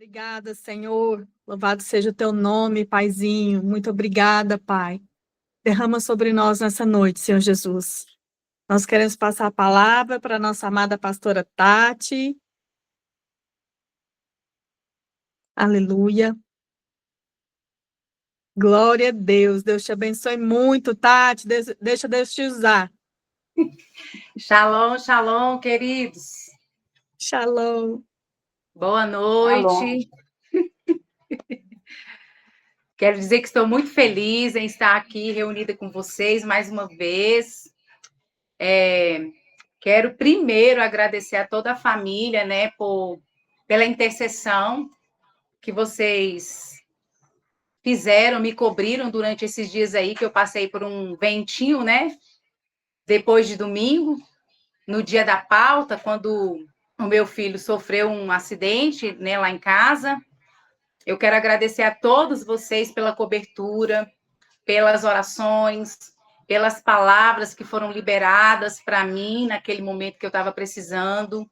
Obrigada, Senhor. Louvado seja o teu nome, Paizinho. Muito obrigada, Pai. Derrama sobre nós nessa noite, Senhor Jesus. Nós queremos passar a palavra para a nossa amada pastora Tati. Aleluia. Glória a Deus. Deus te abençoe muito, Tati. Deixa Deus te usar. Shalom, shalom, queridos. Shalom. Boa noite. Quero dizer que estou muito feliz em estar aqui reunida com vocês mais uma vez. Quero primeiro agradecer a toda a família, né, pela intercessão que vocês fizeram, me cobriram durante esses dias aí que eu passei por um ventinho, né? Depois de domingo, no dia da pauta, quando o meu filho sofreu um acidente, né, lá em casa. Eu quero agradecer a todos vocês pela cobertura, pelas orações, pelas palavras que foram liberadas para mim naquele momento que eu estava precisando.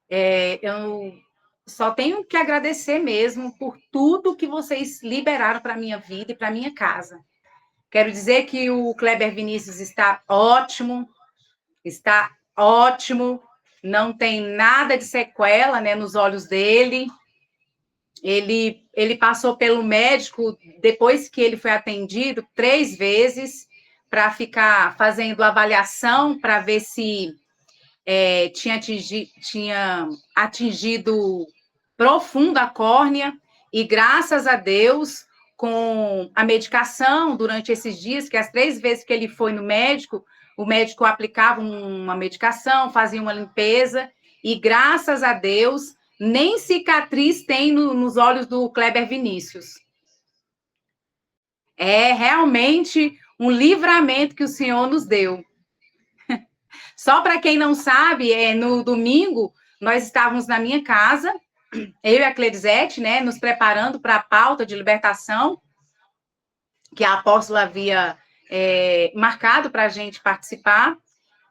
Eu só tenho que agradecer mesmo por tudo que vocês liberaram para a minha vida e para a minha casa. Quero dizer que o Kleber Vinícius está ótimo, não tem nada de sequela, né, nos olhos dele. Ele passou pelo médico, depois que ele foi atendido, 3 vezes, para ficar fazendo avaliação, para ver se tinha atingido profundo a córnea, e graças a Deus, com a medicação, durante esses dias, que as 3 vezes que ele foi no médico, o médico aplicava uma medicação, fazia uma limpeza, e graças a Deus, nem cicatriz tem nos olhos do Kleber Vinícius. É realmente um livramento que o Senhor nos deu. Só para quem não sabe, no domingo, nós estávamos na minha casa, eu e a Clerizete, né, nos preparando para a pauta de libertação, que a apóstola havia marcado para a gente participar.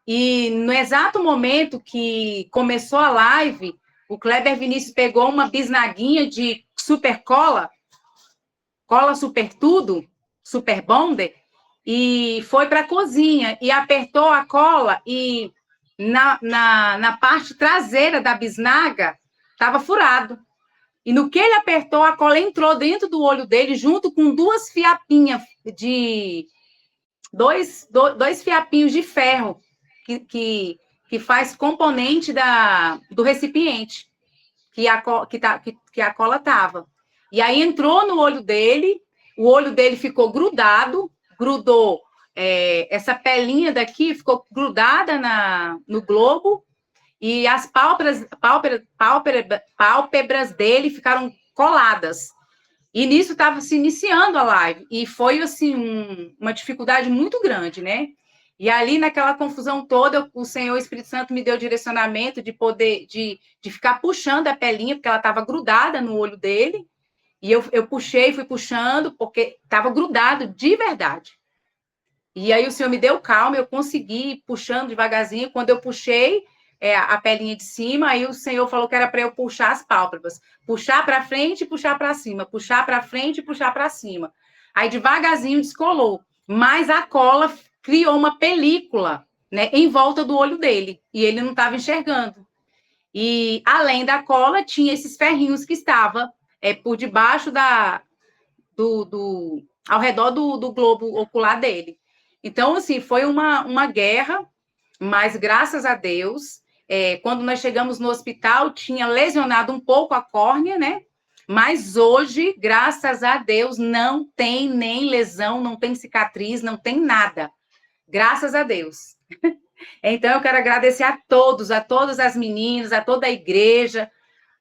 E no exato momento que começou a live, o Kleber Vinícius pegou uma bisnaguinha de super cola super tudo, super bonder, e foi para a cozinha e apertou a cola e na parte traseira da bisnaga estava furado. E no que ele apertou, a cola entrou dentro do olho dele, junto com 2 fiapinhas de... dois fiapinhos de ferro que faz componente do recipiente que a cola estava. E aí entrou no olho dele, o olho dele ficou grudou essa pelinha daqui, ficou grudada no globo, e as pálpebras dele ficaram coladas. E nisso estava se iniciando a live. E foi, assim, uma dificuldade muito grande, né? E ali, naquela confusão toda, o Senhor, o Espírito Santo, me deu direcionamento de poder, de ficar puxando a pelinha, porque ela estava grudada no olho dele. E eu puxei, fui puxando, porque estava grudado de verdade. E aí o Senhor me deu calma, eu consegui ir puxando devagarzinho. Quando eu puxei a pelinha de cima, aí o Senhor falou que era para eu puxar as pálpebras. Puxar para frente e puxar para cima. Puxar para frente e puxar para cima. Aí devagarzinho descolou. Mas a cola criou uma película, né, em volta do olho dele. E ele não estava enxergando. E além da cola, tinha esses ferrinhos que estavam por debaixo ao redor do globo ocular dele. Então, assim, foi uma guerra, mas graças a Deus, quando nós chegamos no hospital, tinha lesionado um pouco a córnea, né? Mas hoje, graças a Deus, não tem nem lesão, não tem cicatriz, não tem nada. Graças a Deus. Então, eu quero agradecer a todas as meninas, a toda a igreja,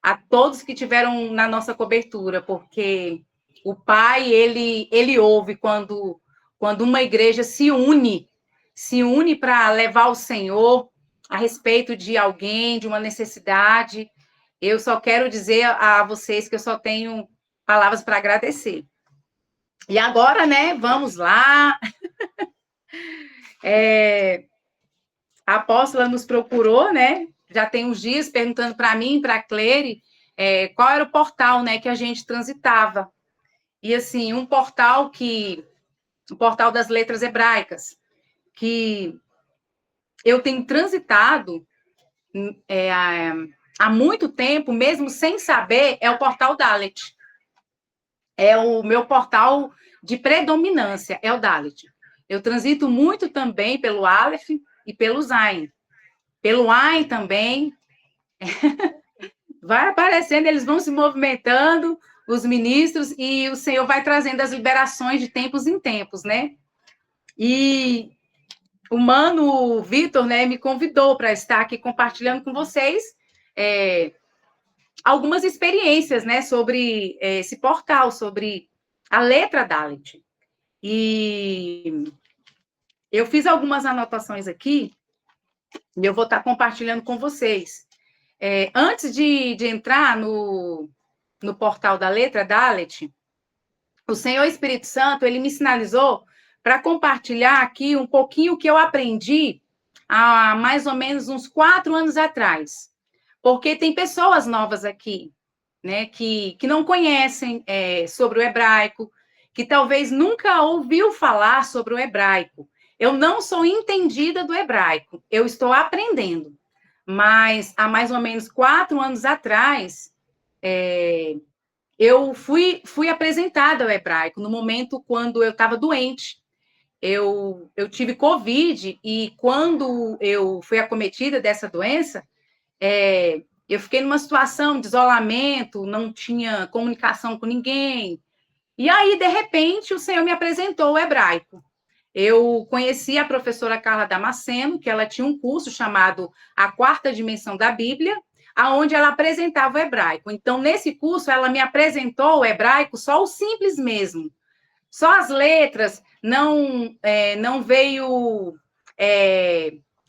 a todos que tiveram na nossa cobertura, porque o Pai, ele ouve quando uma igreja se une para levar o Senhor a respeito de alguém, de uma necessidade. Eu só quero dizer a vocês que eu só tenho palavras para agradecer. E agora, né, vamos lá. A apóstola nos procurou, né? Já tem uns dias perguntando para mim, para a Cleire, qual era o portal, né, que a gente transitava. E, assim, o portal das letras hebraicas, que eu tenho transitado há muito tempo, mesmo sem saber, é o portal Dalet. É o meu portal de predominância, é o Dalet. Eu transito muito também pelo Aleph e pelo Zain. Pelo Ain também. Vai aparecendo, eles vão se movimentando, os ministros, e o Senhor vai trazendo as liberações de tempos em tempos, né? E o Mano Vitor, né, me convidou para estar aqui compartilhando com vocês algumas experiências, né, sobre esse portal, sobre a letra Dalet. E eu fiz algumas anotações aqui, e eu vou estar compartilhando com vocês. Antes de entrar no portal da letra Dalet, o Senhor Espírito Santo, ele me sinalizou para compartilhar aqui um pouquinho o que eu aprendi há mais ou menos uns 4 anos atrás. Porque tem pessoas novas aqui, né, que não conhecem sobre o hebraico, que talvez nunca ouviu falar sobre o hebraico. Eu não sou entendida do hebraico, eu estou aprendendo. Mas há mais ou menos 4 anos atrás, eu fui apresentada ao hebraico no momento quando eu estava doente. Eu tive Covid e quando eu fui acometida dessa doença, eu fiquei numa situação de isolamento, não tinha comunicação com ninguém. E aí, de repente, o Senhor me apresentou o hebraico. Eu conheci a professora Carla Damasceno, que ela tinha um curso chamado A Quarta Dimensão da Bíblia, aonde ela apresentava o hebraico. Então, nesse curso, ela me apresentou o hebraico, só o simples mesmo. Só as letras, não veio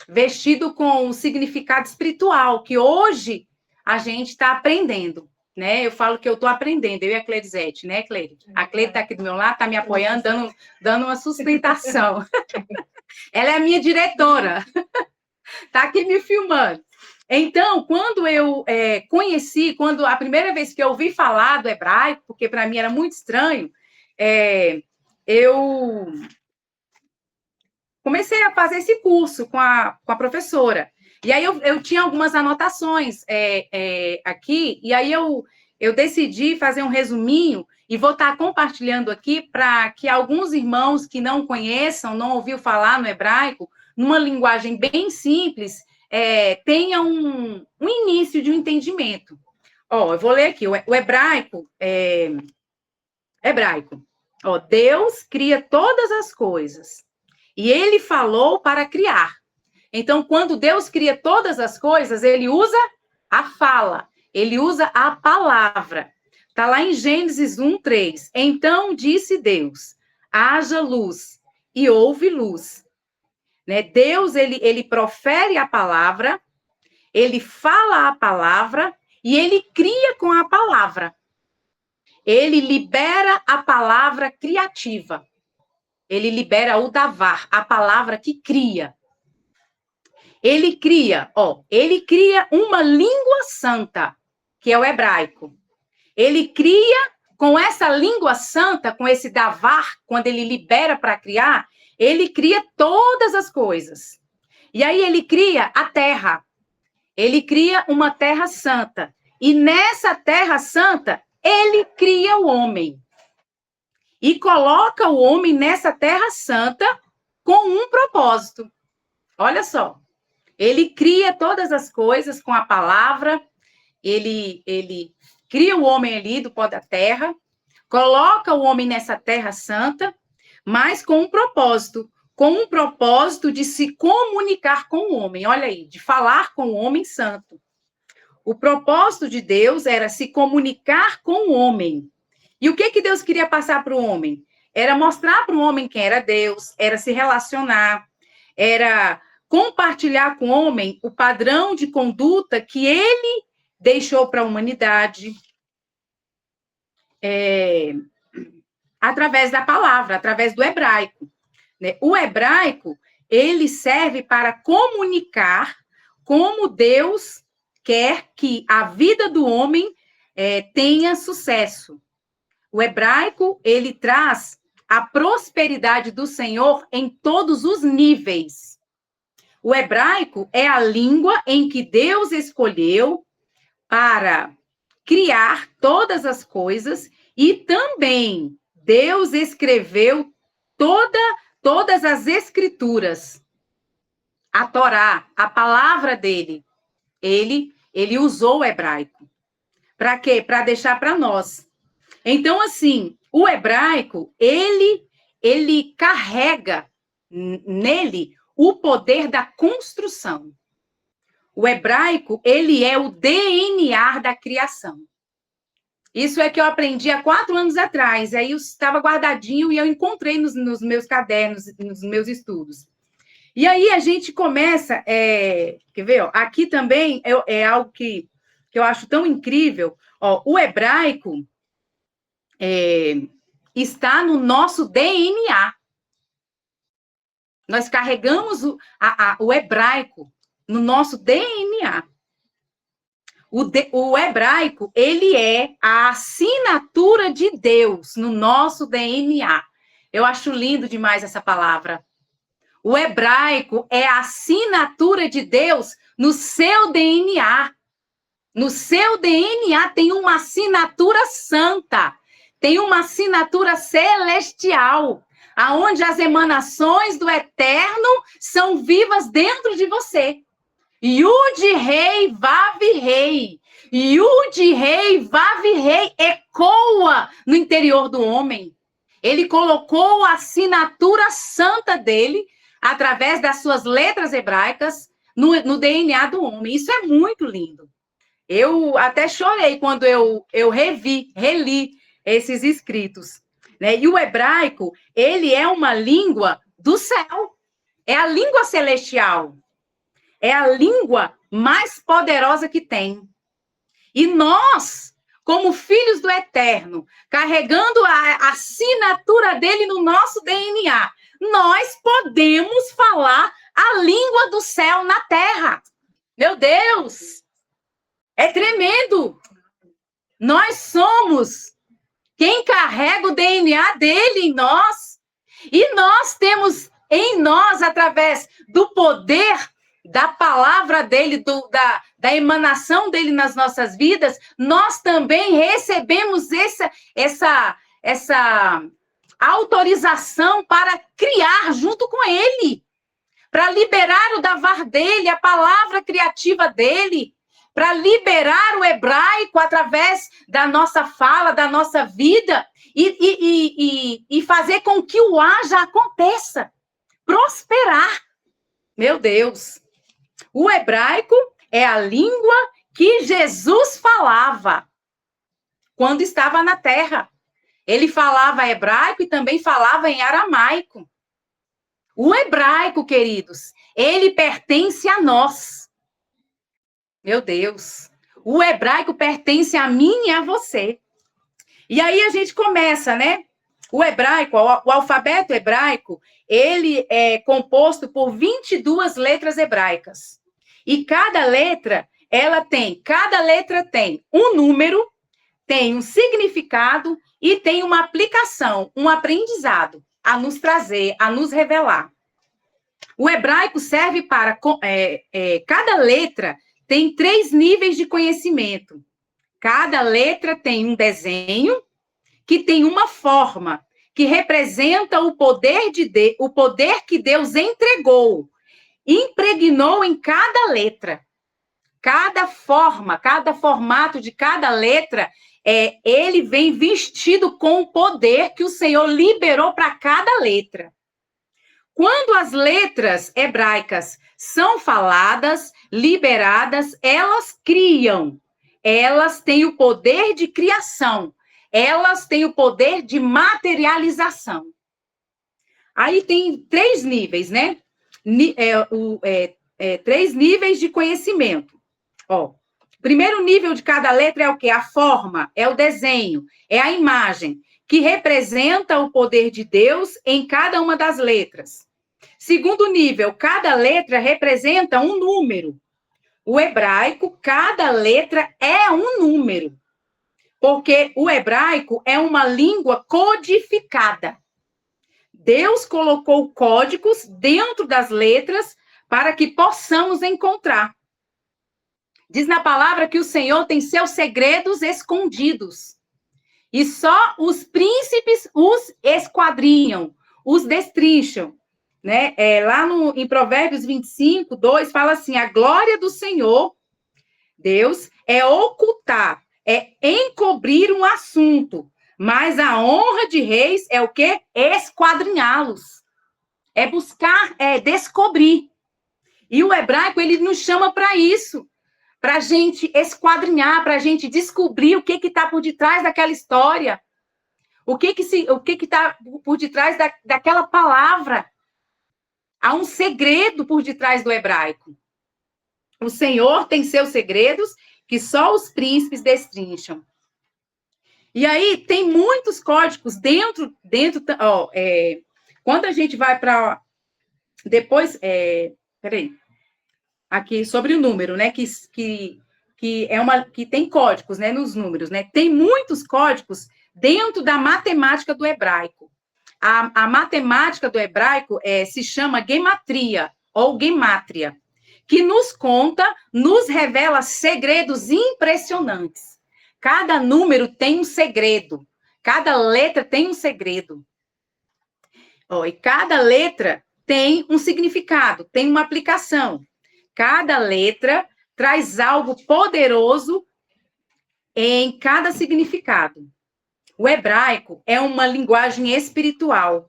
vestido com o significado espiritual, que hoje a gente está aprendendo, né? Eu falo que eu estou aprendendo, eu e a Clerizete, né, Cleire? A Cleire está aqui do meu lado, está me apoiando, dando uma sustentação. Ela é a minha diretora, está aqui me filmando. Então, quando eu conheci, quando a primeira vez que eu ouvi falar do hebraico, porque para mim era muito estranho, eu comecei a fazer esse curso com a professora. E aí eu tinha algumas anotações aqui, e aí eu decidi fazer um resuminho e vou estar compartilhando aqui para que alguns irmãos que não conheçam, não ouviram falar no hebraico, numa linguagem bem simples, tenham um início de um entendimento. Eu vou ler aqui, o hebraico. Hebraico. Deus cria todas as coisas. E ele falou para criar. Então, quando Deus cria todas as coisas, ele usa a fala, ele usa a palavra. Está lá em Gênesis 1:3. Então disse Deus, haja luz, e houve luz. Né? Deus, ele profere a palavra, ele fala a palavra, e ele cria com a palavra. Ele libera a palavra criativa. Ele libera o davar, a palavra que cria. Ele cria uma língua santa, que é o hebraico. Ele cria com essa língua santa, com esse davar, quando ele libera para criar, ele cria todas as coisas. E aí ele cria a terra. Ele cria uma terra santa. E nessa terra santa, ele cria o homem. E coloca o homem nessa terra santa com um propósito. Olha só. Ele cria todas as coisas com a palavra, ele cria o homem ali do pó da terra, coloca o homem nessa terra santa, mas com um propósito de se comunicar com o homem, olha aí, de falar com o homem santo. O propósito de Deus era se comunicar com o homem. E o que Deus queria passar para o homem? Era mostrar para o homem quem era Deus, era se relacionar, era compartilhar com o homem o padrão de conduta que ele deixou para a humanidade através da palavra, através do hebraico. Né? O hebraico, ele serve para comunicar como Deus quer que a vida do homem tenha sucesso. O hebraico, ele traz a prosperidade do Senhor em todos os níveis. O hebraico é a língua em que Deus escolheu para criar todas as coisas e também Deus escreveu todas as escrituras. A Torá, a palavra dele, ele usou o hebraico. Para quê? Para deixar para nós. Então, assim, o hebraico, ele carrega nele o poder da construção. O hebraico, ele é o DNA da criação. Isso é que eu aprendi há 4 anos atrás. Aí eu estava guardadinho e eu encontrei nos meus cadernos, nos meus estudos. E aí a gente começa... quer ver? Ó, aqui também é algo que eu acho tão incrível. Ó, o hebraico está no nosso DNA. Nós carregamos o hebraico no nosso DNA. O hebraico, ele é a assinatura de Deus no nosso DNA. Eu acho lindo demais essa palavra. O hebraico é a assinatura de Deus no seu DNA. No seu DNA tem uma assinatura santa, tem uma assinatura celestial, aonde as emanações do eterno são vivas dentro de você. Yud-Rei, Vav-Rei. Yud-Rei, Vav-Rei ecoa no interior do homem. Ele colocou a assinatura santa dele, através das suas letras hebraicas, no DNA do homem. Isso é muito lindo. Eu até chorei quando eu reli esses escritos. Né? E o hebraico, ele é uma língua do céu. É a língua celestial. É a língua mais poderosa que tem. E nós, como filhos do Eterno, carregando a assinatura dele no nosso DNA, nós podemos falar a língua do céu na terra. Meu Deus! É tremendo! Nós somos quem carrega o DNA dele em nós. E nós temos em nós, através do poder da palavra dele, da emanação dele nas nossas vidas, nós também recebemos essa autorização para criar junto com ele, para liberar o davar dele, a palavra criativa dele, para liberar o hebraico através da nossa fala, da nossa vida, e fazer com que o haja aconteça, prosperar. Meu Deus! O hebraico é a língua que Jesus falava quando estava na terra. Ele falava hebraico e também falava em aramaico. O hebraico, queridos, ele pertence a nós. Meu Deus! O hebraico pertence a mim e a você. E aí a gente começa, né? O hebraico, o alfabeto hebraico, ele é composto por 22 letras hebraicas. E cada letra tem um número, tem um significado e tem uma aplicação, um aprendizado a nos trazer, a nos revelar. O hebraico serve para... cada letra tem 3 níveis de conhecimento. Cada letra tem um desenho que tem uma forma, que representa o poder o poder que Deus entregou, impregnou em cada letra. Cada forma, cada formato de cada letra, ele vem vestido com o poder que o Senhor liberou para cada letra. Quando as letras hebraicas são faladas, liberadas, elas criam. Elas têm o poder de criação. Elas têm o poder de materialização. Aí tem 3 níveis, né? 3 níveis de conhecimento. Ó, primeiro nível de cada letra é o quê? A forma, é o desenho, é a imagem, que representa o poder de Deus em cada uma das letras. Segundo nível, cada letra representa um número. O hebraico, cada letra é um número. Porque o hebraico é uma língua codificada. Deus colocou códigos dentro das letras para que possamos encontrar. Diz na palavra que o Senhor tem seus segredos escondidos. E só os príncipes os esquadrinham, os destrincham. Né? Lá em Provérbios 25, 2, fala assim: a glória do Senhor, Deus, é ocultar, é encobrir um assunto, mas a honra de reis é o quê? Esquadrinhá-los. É buscar, é descobrir. E o hebraico, ele nos chama para isso, para a gente esquadrinhar, para a gente descobrir o que está por detrás daquela história, o que está por detrás daquela palavra. Há um segredo por detrás do hebraico. O Senhor tem seus segredos que só os príncipes destrincham. E aí tem muitos códigos dentro quando a gente vai para depois, peraí, aqui sobre o número, né? Que tem códigos, né? Nos números, né? Tem muitos códigos dentro da matemática do hebraico. A matemática do hebraico se chama gematria ou gemátria, que nos conta, nos revela segredos impressionantes. Cada número tem um segredo, cada letra tem um segredo. E cada letra tem um significado, tem uma aplicação. Cada letra traz algo poderoso em cada significado. O hebraico é uma linguagem espiritual.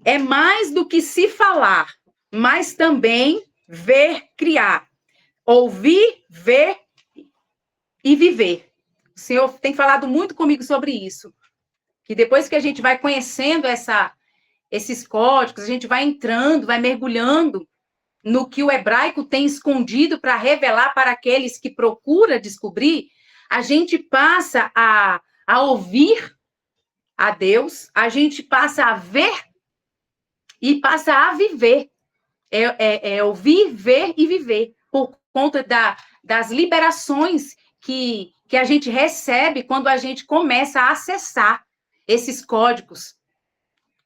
É mais do que se falar, mas também ver, criar. Ouvir, ver e viver. O Senhor tem falado muito comigo sobre isso. Que depois que a gente vai conhecendo esses códigos, a gente vai entrando, vai mergulhando no que o hebraico tem escondido para revelar para aqueles que procuram descobrir, a gente passa a ouvir a Deus, a gente passa a ver e passa a viver. É ouvir, ver e viver, por conta das liberações que a gente recebe quando a gente começa a acessar esses códigos.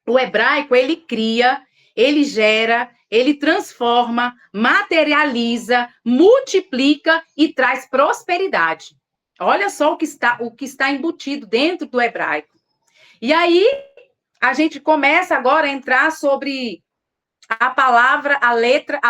O hebraico, ele cria, ele gera, ele transforma, materializa, multiplica e traz prosperidade. Olha só o que está embutido dentro do hebraico. E aí, a gente começa agora a entrar sobre a palavra, a letra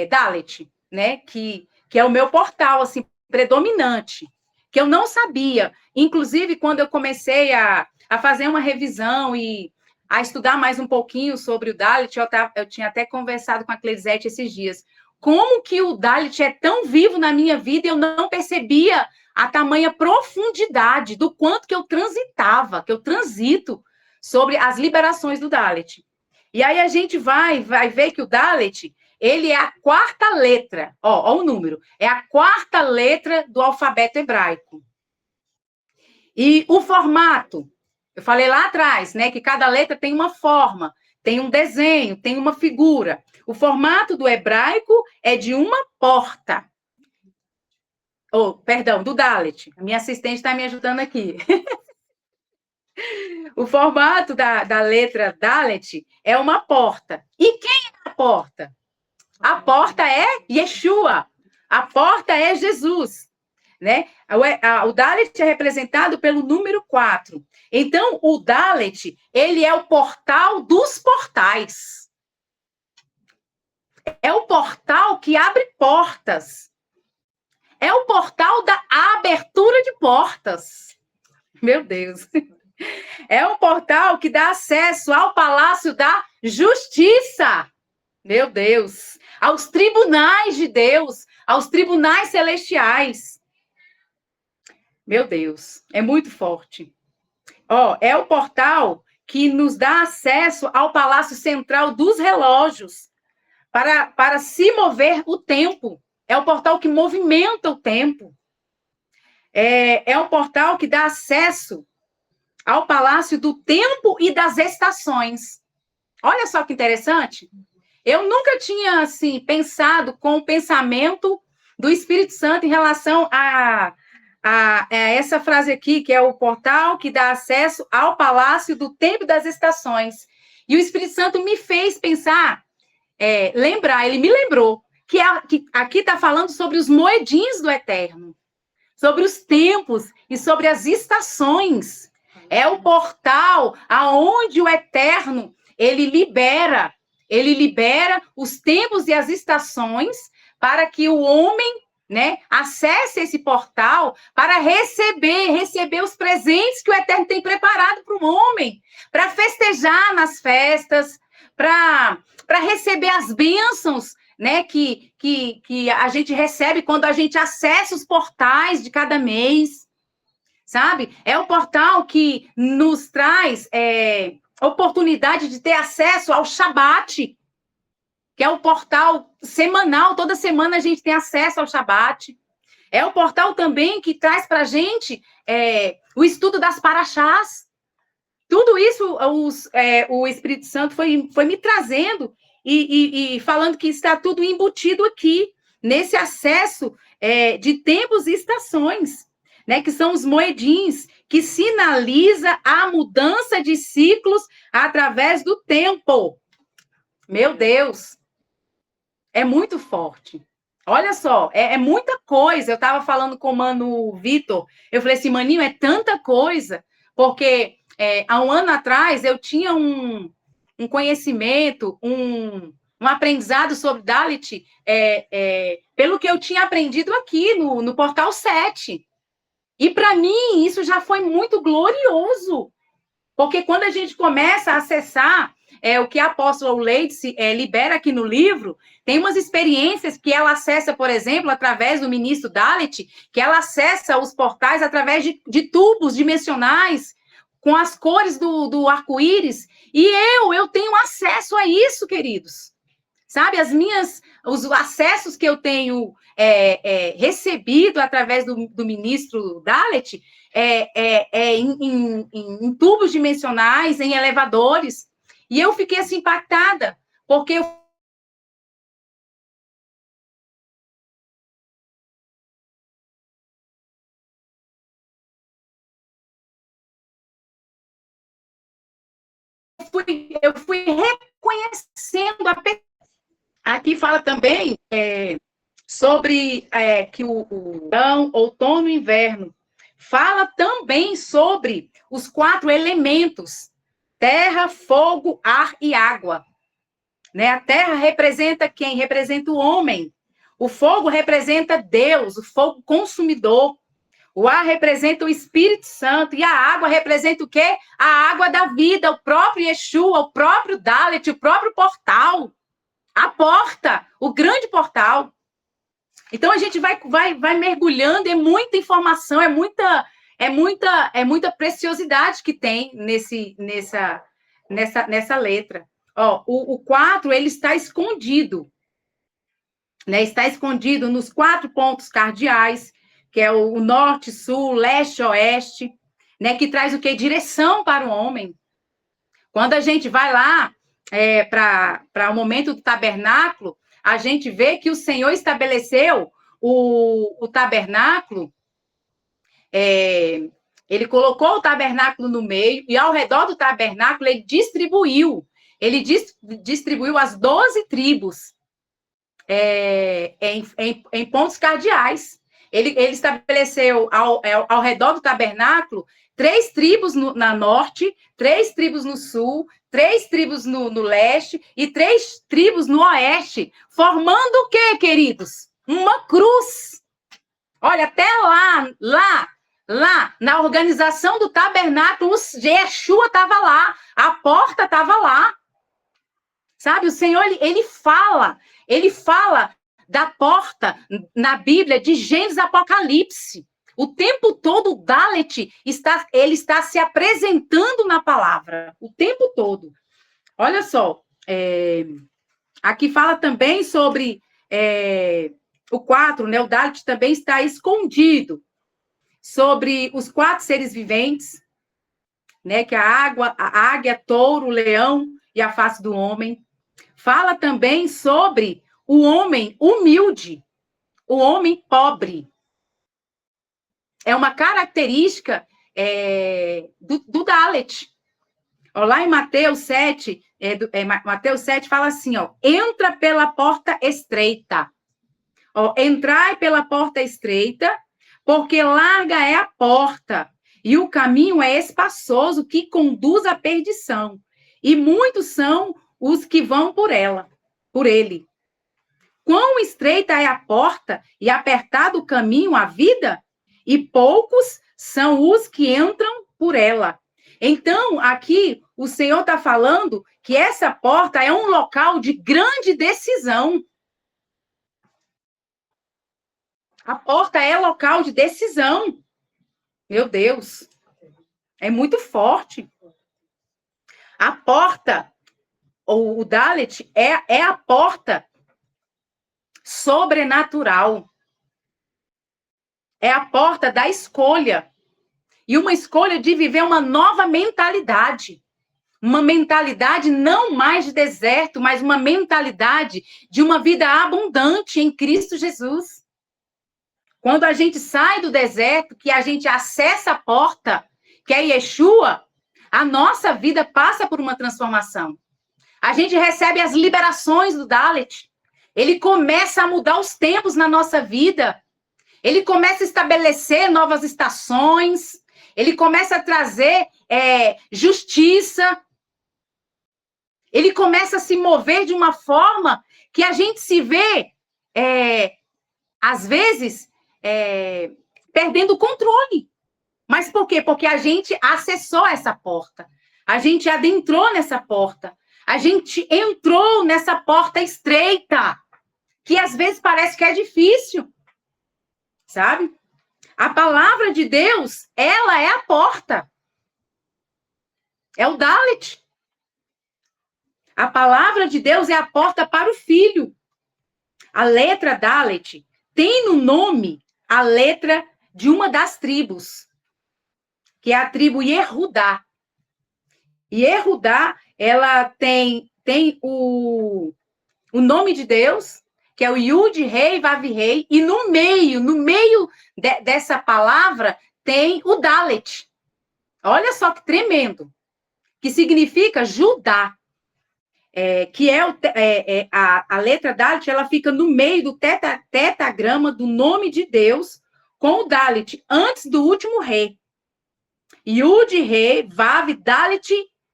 Dalet, né? Que é o meu portal, assim, predominante, que eu não sabia. Inclusive, quando eu comecei a fazer uma revisão e a estudar mais um pouquinho sobre o Dalet, eu tinha até conversado com a Cleisete esses dias. Como que o Dalet é tão vivo na minha vida e eu não percebia a tamanha profundidade do quanto que eu transito sobre as liberações do Dalet. E aí a gente vai ver que o Dalet, ele é a quarta letra, ó o número, é a quarta letra do alfabeto hebraico. E o formato, eu falei lá atrás, né, que cada letra tem uma forma, tem um desenho, tem uma figura. O formato do hebraico é de uma porta. Perdão, do Dalet. A minha assistente está me ajudando aqui. O formato da letra Dalet é uma porta. E quem é a porta? A porta é Yeshua. A porta é Jesus. Né? O Dalet é representado pelo número 4. Então, o Dalet, ele é o portal dos portais. É o portal que abre portas. É o portal da abertura de portas. Meu Deus. É um portal que dá acesso ao Palácio da Justiça. Meu Deus. Aos tribunais de Deus, aos tribunais celestiais. Meu Deus, é muito forte. É o portal que nos dá acesso ao Palácio Central dos Relógios para se mover o tempo. É o portal que movimenta o tempo. É um portal que dá acesso ao Palácio do Tempo e das Estações. Olha só que interessante. Eu nunca tinha, assim, pensado com o pensamento do Espírito Santo em relação essa frase aqui, que é o portal que dá acesso ao palácio do tempo das estações. E o Espírito Santo me fez pensar, lembrar, ele me lembrou, que aqui está falando sobre os moedins do eterno, sobre os tempos e sobre as estações. É o portal aonde o eterno, ele libera os tempos e as estações para que o homem, né, acesse esse portal para receber os presentes que o eterno tem preparado para o homem, para festejar nas festas, para receber as bênçãos, né, que a gente recebe quando a gente acessa os portais de cada mês, sabe? É o portal que nos traz oportunidade de ter acesso ao Shabat, que é o portal semanal, toda semana a gente tem acesso ao Shabat. É o portal também que traz para a gente o estudo das paraxás. Tudo isso o Espírito Santo foi me trazendo e falando que está tudo embutido aqui, nesse acesso de tempos e estações, né, que são os moedins, que sinaliza a mudança de ciclos através do tempo. Meu Deus, é muito forte. Olha só, é muita coisa. Eu estava falando com o Mano Vitor, eu falei assim, Maninho, é tanta coisa, porque há um ano atrás eu tinha um conhecimento, um aprendizado sobre Dalit, pelo que eu tinha aprendido aqui no Portal 7. E para mim isso já foi muito glorioso, porque quando a gente começa a acessar o que a apóstola Leidice libera aqui no livro, tem umas experiências que ela acessa, por exemplo, através do ministro Dalit, que ela acessa os portais através de tubos dimensionais, com as cores do arco-íris, e eu tenho acesso a isso, queridos. Sabe, os acessos que eu tenho recebido através do ministro Dalet em tubos dimensionais, em elevadores, e eu fiquei assim impactada, porque eu fui reconhecendo a pessoa. Aqui fala também sobre que o verão, outono e inverno. Fala também sobre os 4 elementos: terra, fogo, ar e água. Né? A terra representa quem? Representa o homem. O fogo representa Deus, o fogo consumidor. O ar representa o Espírito Santo. E a água representa o quê? A água da vida, o próprio Yeshua, o próprio Dalet, o próprio portal. A porta, o grande portal. Então, a gente vai mergulhando, é muita informação, é muita preciosidade que tem nessa letra. Ó, o 4, ele está escondido, né? Está escondido nos 4 pontos cardeais, que é o norte, sul, leste, oeste, né? Que traz o quê? Direção para o homem. Quando a gente vai lá para o momento do tabernáculo, a gente vê que o Senhor estabeleceu o tabernáculo, ele colocou o tabernáculo no meio, e ao redor do tabernáculo ele distribuiu as 12 tribos em pontos cardeais. Ele estabeleceu ao redor do tabernáculo 3 tribos na norte, 3 tribos no sul, 3 tribos no leste e 3 tribos no oeste, formando o quê, queridos? Uma cruz. Olha, até lá, na organização do tabernáculo, Yeshua estava lá, a porta estava lá. Sabe, o Senhor, ele fala da porta na Bíblia de Gênesis e Apocalipse. O tempo todo o Dalet está se apresentando na palavra, o tempo todo. Olha só, aqui fala também sobre o 4, né? O Dalet também está escondido sobre os 4 seres viventes, né? Que a águia, touro, o leão e a face do homem. Fala também sobre o homem humilde, o homem pobre. é uma característica do Dalet. Ó, lá em Mateus 7, Mateus 7 fala assim, ó, entra pela porta estreita. Ó, entrai pela porta estreita, porque larga é a porta, e o caminho é espaçoso que conduz à perdição. E muitos são os que vão por ele. Quão estreita é a porta e apertado o caminho à vida, e poucos são os que entram por ela. Então, aqui, o Senhor está falando que essa porta é um local de grande decisão. A porta é local de decisão. Meu Deus, é muito forte. A porta, ou o Dalet, é a porta sobrenatural. É a porta da escolha. E uma escolha de viver uma nova mentalidade. Uma mentalidade não mais de deserto, mas uma mentalidade de uma vida abundante em Cristo Jesus. Quando a gente sai do deserto, que a gente acessa a porta, que é Yeshua, a nossa vida passa por uma transformação. A gente recebe as liberações do Dalet. Ele começa a mudar os tempos na nossa vida. Ele começa a estabelecer novas estações. Ele começa a trazer justiça. Ele começa a se mover de uma forma que a gente se vê, às vezes, perdendo o controle. Mas por quê? Porque a gente acessou essa porta. A gente adentrou nessa porta. A gente entrou nessa porta estreita, que às vezes parece que é difícil. Sabe? A palavra de Deus, ela é a porta. É o Dalet. A palavra de Deus é a porta para o filho. A letra Dalet tem no nome a letra de uma das tribos, que é a tribo Yehudá. Yehudá, ela tem o nome de Deus, que é o Yud, Rei, Vav, Rei, e no meio dessa palavra tem o Dalet. Olha só que tremendo. Que significa Judá. Que a letra Dalet, ela fica no meio do tetagrama do nome de Deus com o Dalet, antes do último Rei. Yud, Rei, Vav, Dalet,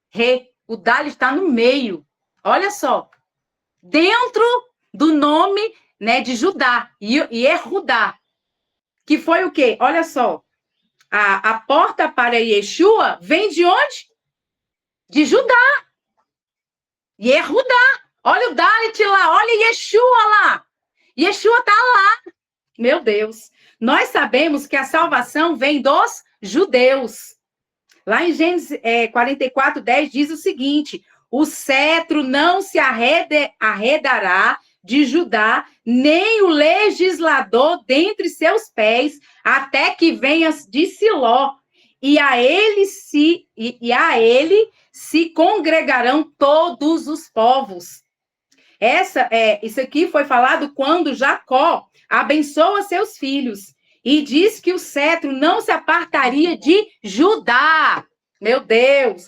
Rei. O Dalet está no meio. Olha só. Dentro do nome, né, de Judá, Yehudá, que foi o quê? Olha só. A porta para Yeshua vem de onde? De Judá. Yehudá. Olha o Dalet lá, olha Yeshua lá. Yeshua está lá. Meu Deus. Nós sabemos que a salvação vem dos judeus. Lá em Gênesis 44:10 diz o seguinte: o cetro não se arredará de Judá, nem o legislador dentre seus pés, até que venha de Siló, e a ele se congregarão todos os povos. Isso aqui foi falado quando Jacó abençoa seus filhos e diz que o cetro não se apartaria de Judá. Meu Deus,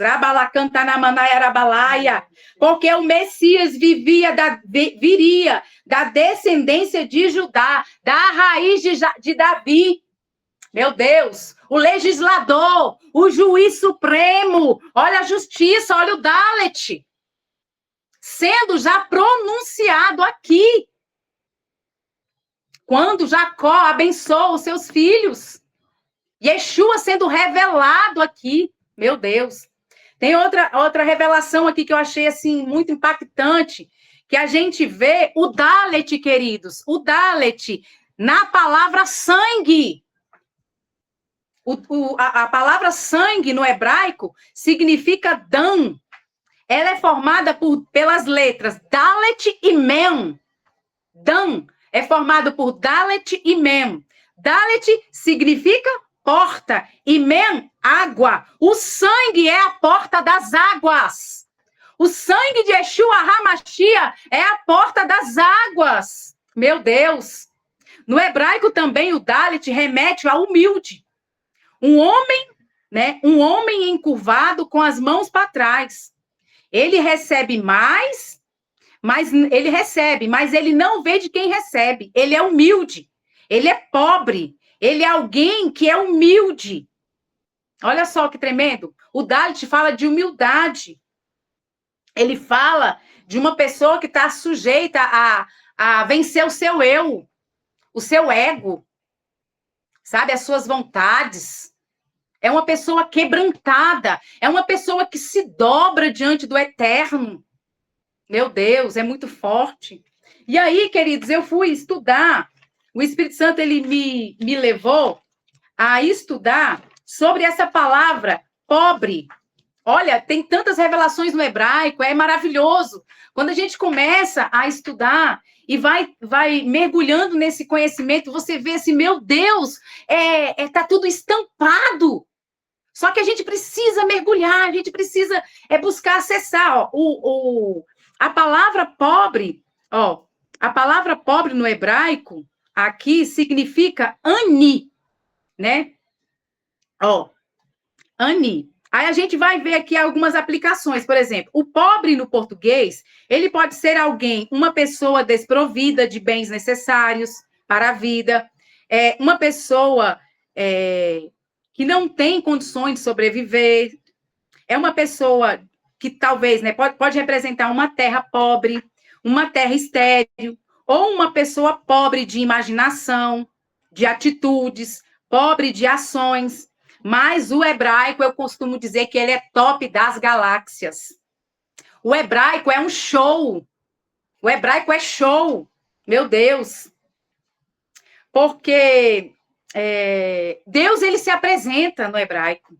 porque o Messias viria da descendência de Judá, da raiz de Davi. Meu Deus, o legislador, o juiz supremo, olha a justiça, olha o Dalet, sendo já pronunciado aqui. Quando Jacó abençoa os seus filhos, Yeshua sendo revelado aqui. Meu Deus. Tem outra revelação aqui que eu achei assim muito impactante, que a gente vê o Dalet, queridos, o Dalet na palavra sangue. A palavra sangue no hebraico significa Dan. Ela é formada pelas letras Dalet e Mem. Dan é formado por Dalet e Mem. Dalet significa porta e Mem, água. O sangue é a porta das águas. O sangue de Yeshua HaMashiach é a porta das águas. Meu Deus. No hebraico também o Dalet remete ao humilde. Um homem, né? Um homem encurvado com as mãos para trás. Ele recebe mais, mas ele não vê de quem recebe. Ele é humilde. Ele é pobre. Ele é alguém que é humilde. Olha só que tremendo. O Dalit fala de humildade. Ele fala de uma pessoa que está sujeita a vencer o seu eu, o seu ego, sabe? As suas vontades. É uma pessoa quebrantada. É uma pessoa que se dobra diante do eterno. Meu Deus, é muito forte. E aí, queridos, eu fui estudar. O Espírito Santo, ele me levou a estudar sobre essa palavra pobre. Olha, tem tantas revelações no hebraico, é maravilhoso. Quando a gente começa a estudar e vai mergulhando nesse conhecimento, você vê assim, meu Deus, tá tudo estampado. Só que a gente precisa mergulhar, a gente precisa buscar acessar. Ó, a palavra pobre, ó, a palavra pobre no hebraico, aqui significa ani, né? Ó, ani. Aí a gente vai ver aqui algumas aplicações. Por exemplo, o pobre no português, ele pode ser alguém, uma pessoa desprovida de bens necessários para a vida, uma pessoa que não tem condições de sobreviver, é uma pessoa que talvez, né, pode representar uma terra pobre, uma terra estéril, ou uma pessoa pobre de imaginação, de atitudes, pobre de ações. Mas o hebraico, eu costumo dizer que ele é top das galáxias. O hebraico é um show. O hebraico é show. Meu Deus. Porque Deus, ele se apresenta no hebraico.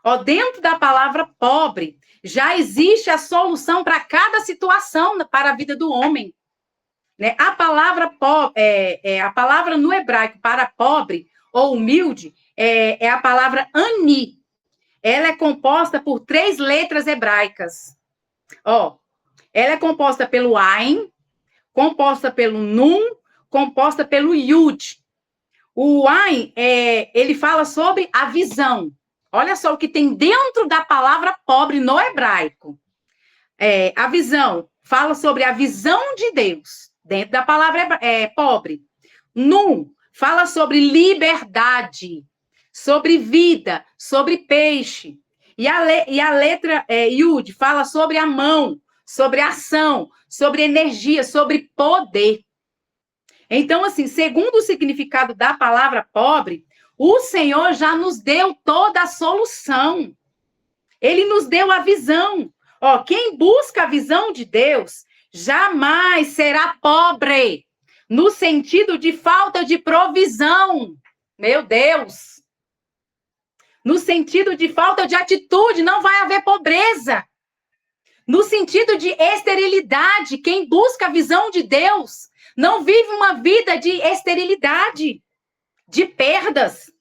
Ó, dentro da palavra pobre, já existe a solução para cada situação para a vida do homem. Né? A palavra no hebraico para pobre ou humilde é a palavra ani. Ela é composta por 3 letras hebraicas. Ó, ela é composta pelo ain, composta pelo nun, composta pelo yud. O ain, ele fala sobre a visão. Olha só o que tem dentro da palavra pobre no hebraico. A visão fala sobre a visão de Deus, dentro da palavra pobre. Nun fala sobre liberdade, sobre vida, sobre peixe. E a letra Yud fala sobre a mão, sobre ação, sobre energia, sobre poder. Então, assim, segundo o significado da palavra pobre, o Senhor já nos deu toda a solução. Ele nos deu a visão. Ó, quem busca a visão de Deus jamais será pobre, no sentido de falta de provisão. Meu Deus! No sentido de falta de atitude, não vai haver pobreza. No sentido de esterilidade, quem busca a visão de Deus não vive uma vida de esterilidade, de perdas.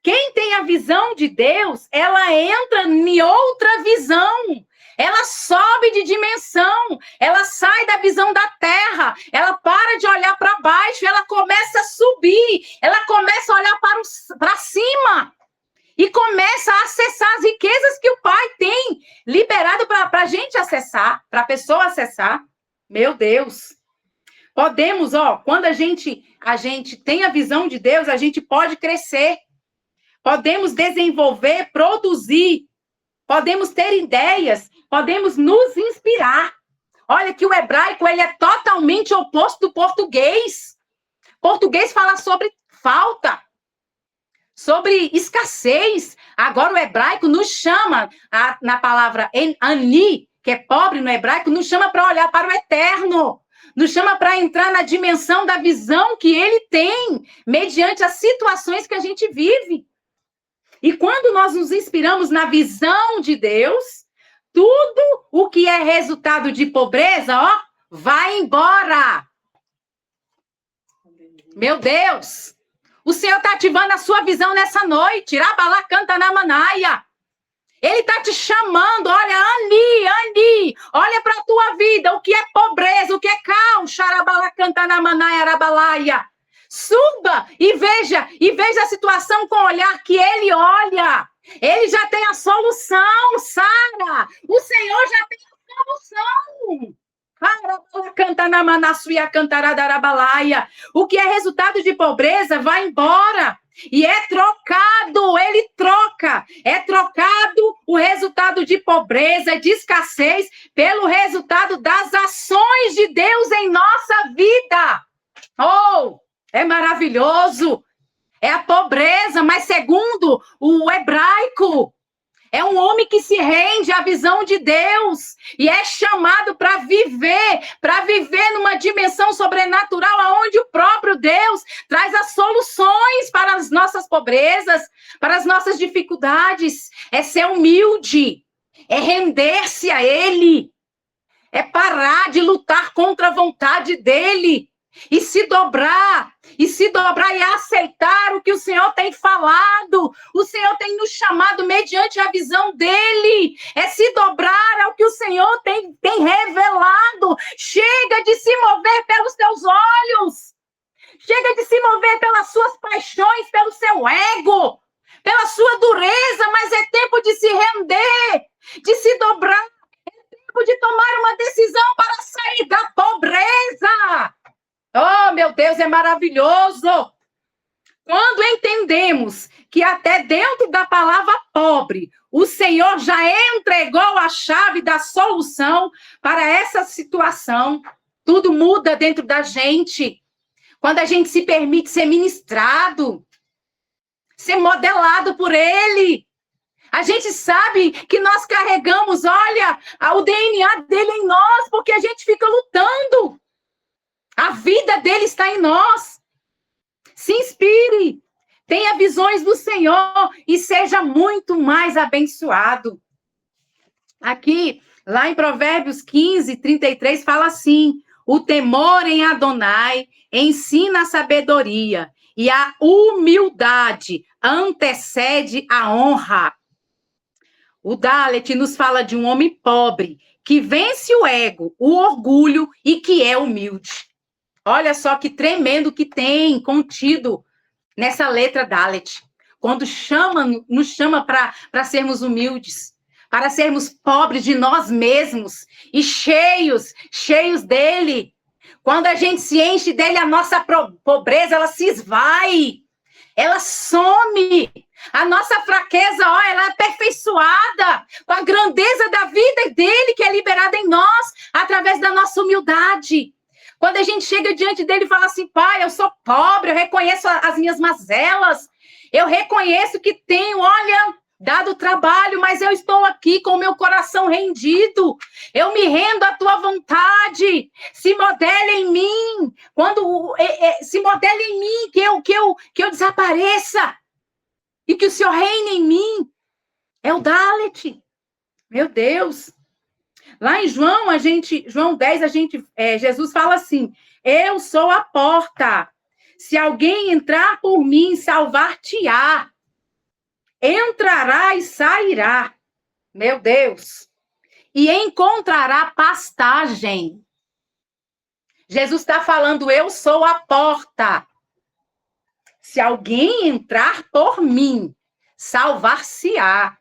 Quem tem a visão de Deus, ela entra em outra visão. Ela sobe de dimensão, ela sai da visão da terra, ela para de olhar para baixo, ela começa a subir, ela começa a olhar para cima e começa a acessar as riquezas que o Pai tem liberado para a gente acessar, para a pessoa acessar. Meu Deus! Podemos, quando a gente tem a visão de Deus, a gente pode crescer, podemos desenvolver, produzir, podemos ter ideias, podemos nos inspirar. Olha que o hebraico, ele é totalmente oposto do português. Português fala sobre falta, sobre escassez. Agora o hebraico nos chama, na palavra ani, que é pobre no hebraico, nos chama para olhar para o eterno. Nos chama para entrar na dimensão da visão que ele tem, mediante as situações que a gente vive. E quando nós nos inspiramos na visão de Deus, tudo o que é resultado de pobreza, vai embora. Meu Deus! O Senhor está ativando a sua visão nessa noite. Rabalá canta na manaia. Ele está te chamando, olha, Ani, olha para a tua vida, o que é pobreza, o que é caos, xarabalá canta na manaia, arabalaia. Suba e veja a situação com o olhar que ele olha. Ele já tem a solução, Sara. O Senhor já tem a solução. O que é resultado de pobreza vai embora. E é trocado, ele troca. É trocado o resultado de pobreza, de escassez, pelo resultado das ações de Deus em nossa vida. Oh, é maravilhoso. É a pobreza, mas segundo o hebraico, é um homem que se rende à visão de Deus e é chamado para viver numa dimensão sobrenatural, aonde o próprio Deus traz as soluções para as nossas pobrezas, para as nossas dificuldades. É ser humilde, é render-se a Ele, é parar de lutar contra a vontade dele. E se dobrar e aceitar o que o Senhor tem falado. O Senhor tem nos chamado mediante a visão dele. É se dobrar ao que o Senhor tem revelado. Chega de se mover pelos teus olhos. Chega de se mover pelas suas paixões, pelo seu ego, pela sua dureza, mas é tempo de se render, de se dobrar. É tempo de tomar uma decisão para sair da pobreza. Oh, meu Deus, é maravilhoso! Quando entendemos que até dentro da palavra pobre, o Senhor já entregou a chave da solução para essa situação, tudo muda dentro da gente. Quando a gente se permite ser ministrado, ser modelado por Ele. A gente sabe que nós carregamos, olha, o DNA dele em nós, porque a gente fica lutando. A vida dele está em nós. Se inspire. Tenha visões do Senhor e seja muito mais abençoado. Aqui, lá em Provérbios 15, 33, fala assim: o temor em Adonai ensina a sabedoria e a humildade antecede a honra. O Dalet nos fala de um homem pobre que vence o ego, o orgulho e que é humilde. Olha só que tremendo que tem contido nessa letra Dalet. Quando nos chama para sermos humildes, para sermos pobres de nós mesmos e cheios dele. Quando a gente se enche dele, a nossa pobreza, ela se esvai, ela some. A nossa fraqueza, ó, ela é aperfeiçoada com a grandeza da vida dele, que é liberada em nós, através da nossa humildade. Quando a gente chega diante dele e fala assim: pai, eu sou pobre, eu reconheço as minhas mazelas, eu reconheço que tenho, olha, dado trabalho, mas eu estou aqui com o meu coração rendido, eu me rendo à tua vontade, se modele em mim, se modele em mim, que eu desapareça, e que o Senhor reine em mim. É o Dalet, meu Deus. Lá em João 10, Jesus fala assim: eu sou a porta. Se alguém entrar por mim, salvar-te-á. Entrará e sairá. Meu Deus. E encontrará pastagem. Jesus está falando: eu sou a porta. Se alguém entrar por mim, salvar-se-á.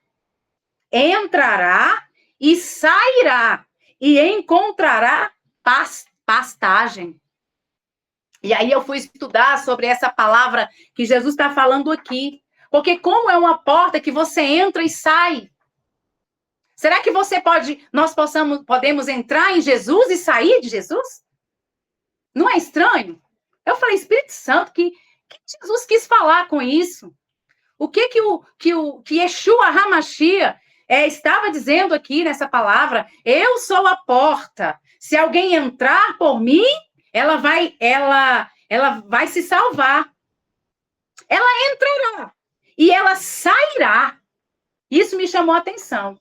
Entrará e sairá, e encontrará pastagem. E aí eu fui estudar sobre essa palavra que Jesus está falando aqui. Porque como é uma porta que você entra e sai? Será que nós podemos entrar em Jesus e sair de Jesus? Não é estranho? Eu falei: Espírito Santo, que Jesus quis falar com isso? O que Yeshua HaMashiach estava dizendo aqui nessa palavra? Eu sou a porta. Se alguém entrar por mim, ela vai se salvar. Ela entrará e ela sairá. Isso me chamou a atenção.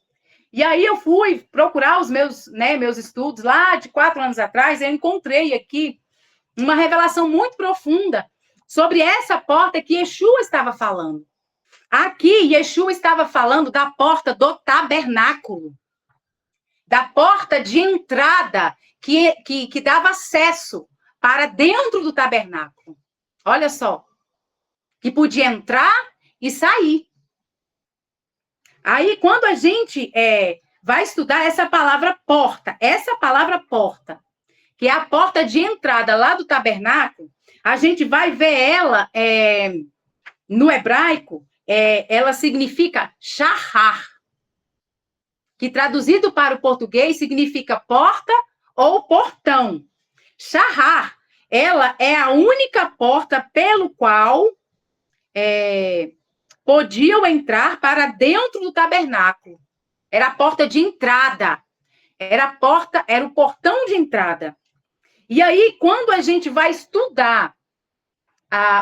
E aí eu fui procurar os meus estudos lá de 4 anos atrás, e eu encontrei aqui uma revelação muito profunda sobre essa porta que Yeshua estava falando. Aqui, Yeshua estava falando da porta do tabernáculo, da porta de entrada que dava acesso para dentro do tabernáculo. Olha só. Que podia entrar e sair. Aí, quando a gente vai estudar essa palavra porta, que é a porta de entrada lá do tabernáculo, a gente vai ver ela no hebraico, ela significa shahar, que traduzido para o português significa porta ou portão. Shahar, ela é a única porta pelo qual podiam entrar para dentro do tabernáculo. Era a porta de entrada. Era o portão de entrada. E aí, quando a gente vai estudar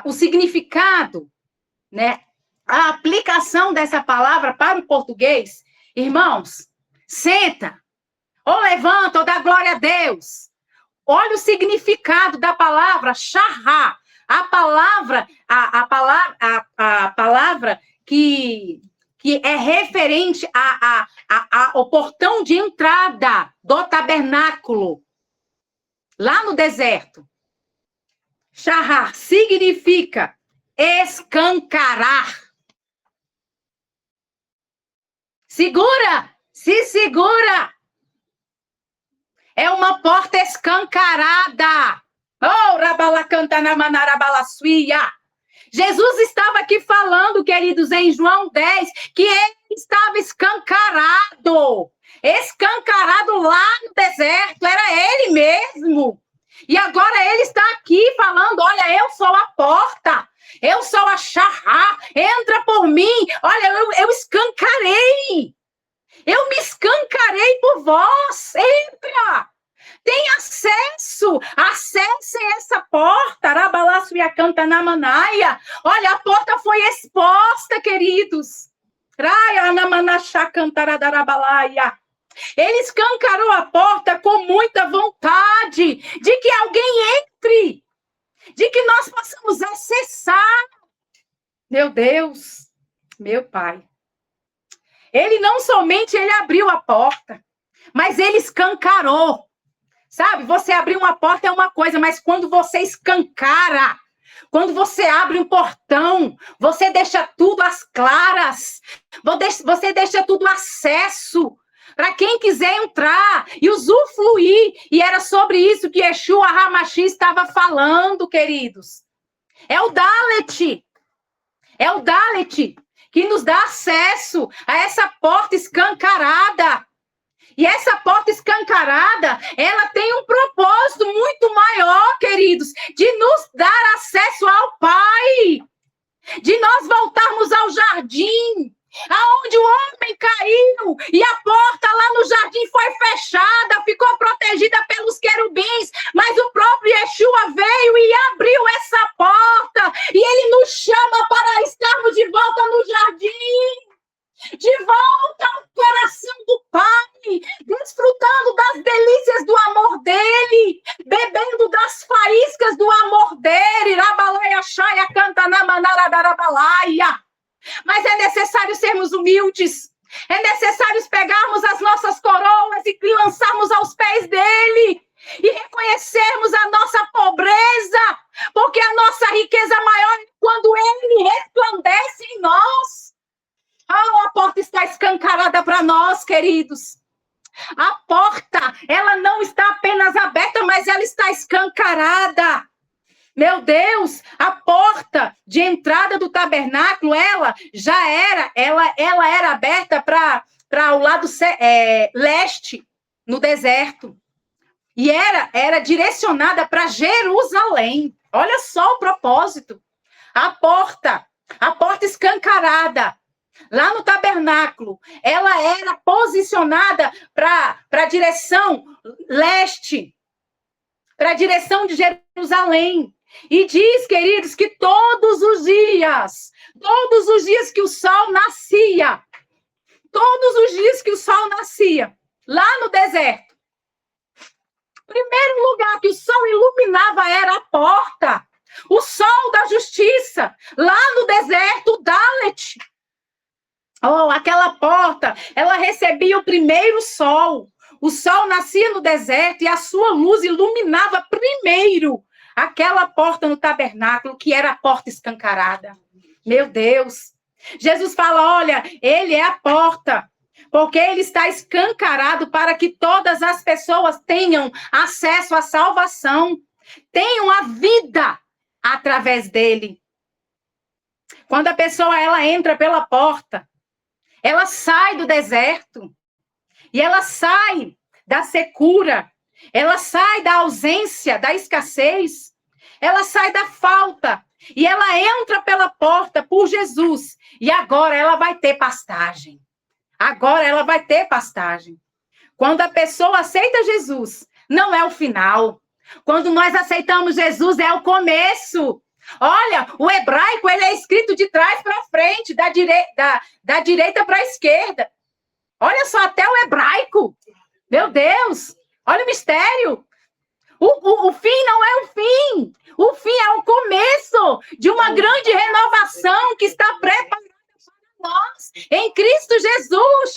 o significado, né, a aplicação dessa palavra para o português, irmãos, senta, ou levanta, ou dá glória a Deus. Olha o significado da palavra shahar. A palavra que é referente ao portão de entrada do tabernáculo, lá no deserto. Shahar significa escancarar. Segura! Se segura! É uma porta escancarada. Oh, rabalacantanamanarabalasuia. Jesus estava aqui falando, queridos, em João 10, que ele estava escancarado. Escancarado lá no deserto, era ele mesmo. E agora ele está aqui falando, olha, eu sou a porta. Eu sou a shahar. Entra por mim. Olha, eu escancarei. Eu me escancarei por vós. Entra. Tem acesso. Acessem essa porta. Olha, a porta foi exposta, queridos. Ele escancarou a porta com muita vontade de que alguém entre, de que nós possamos acessar. Meu Deus, meu Pai. Ele não somente abriu a porta, mas ele escancarou. Sabe, você abrir uma porta é uma coisa, mas quando você escancara, quando você abre um portão, você deixa tudo às claras, você deixa tudo acesso para quem quiser entrar e usufruir. E era sobre isso que Yeshua HaMashiach estava falando, queridos. É o Dalet que nos dá acesso a essa porta escancarada. E essa porta escancarada, ela tem um propósito muito maior, queridos, de nos dar acesso ao Pai, de nós voltarmos ao jardim, aonde o homem caiu e a porta lá no jardim foi fechada, ficou protegida pelos querubins, mas o próprio Yeshua veio e abriu essa porta e ele nos chama para estarmos de volta no jardim. De volta ao coração do Pai, desfrutando das delícias do amor dele, bebendo das faíscas do amor dele. Mas é necessário sermos humildes, é necessário pegarmos as nossas coroas e lançarmos aos pés dele e reconhecermos a nossa pobreza, porque a nossa riqueza maior é quando ele resplandece em nós. A porta está escancarada para nós, queridos. A porta, ela não está apenas aberta, mas ela está escancarada. Meu Deus, a porta de entrada do tabernáculo, ela era aberta para o lado leste, no deserto. E era direcionada para Jerusalém. Olha só o propósito. A porta escancarada, lá no tabernáculo, ela era posicionada para a direção leste, para a direção de Jerusalém. E diz, queridos, que todos os dias que o sol nascia, lá no deserto, o primeiro lugar que o sol iluminava era a porta, o sol da justiça, lá no deserto, o Dalet. Oh, aquela porta, ela recebia o primeiro sol. O sol nascia no deserto e a sua luz iluminava primeiro aquela porta no tabernáculo, que era a porta escancarada. Meu Deus. Jesus fala, olha, ele é a porta, porque ele está escancarado para que todas as pessoas tenham acesso à salvação, tenham a vida através dele. Quando a pessoa ela entra pela porta, ela sai do deserto, e ela sai da secura, ela sai da ausência, da escassez, ela sai da falta, e ela entra pela porta por Jesus, e agora ela vai ter pastagem. Agora ela vai ter pastagem. Quando a pessoa aceita Jesus, não é o final. Quando nós aceitamos Jesus, é o começo. Olha, o hebraico ele é escrito de trás para frente, da direita para a esquerda. Olha só, até o hebraico. Meu Deus, olha o mistério. O fim não é o fim. O fim é o começo de uma grande renovação que está preparada para nós. Em Cristo Jesus.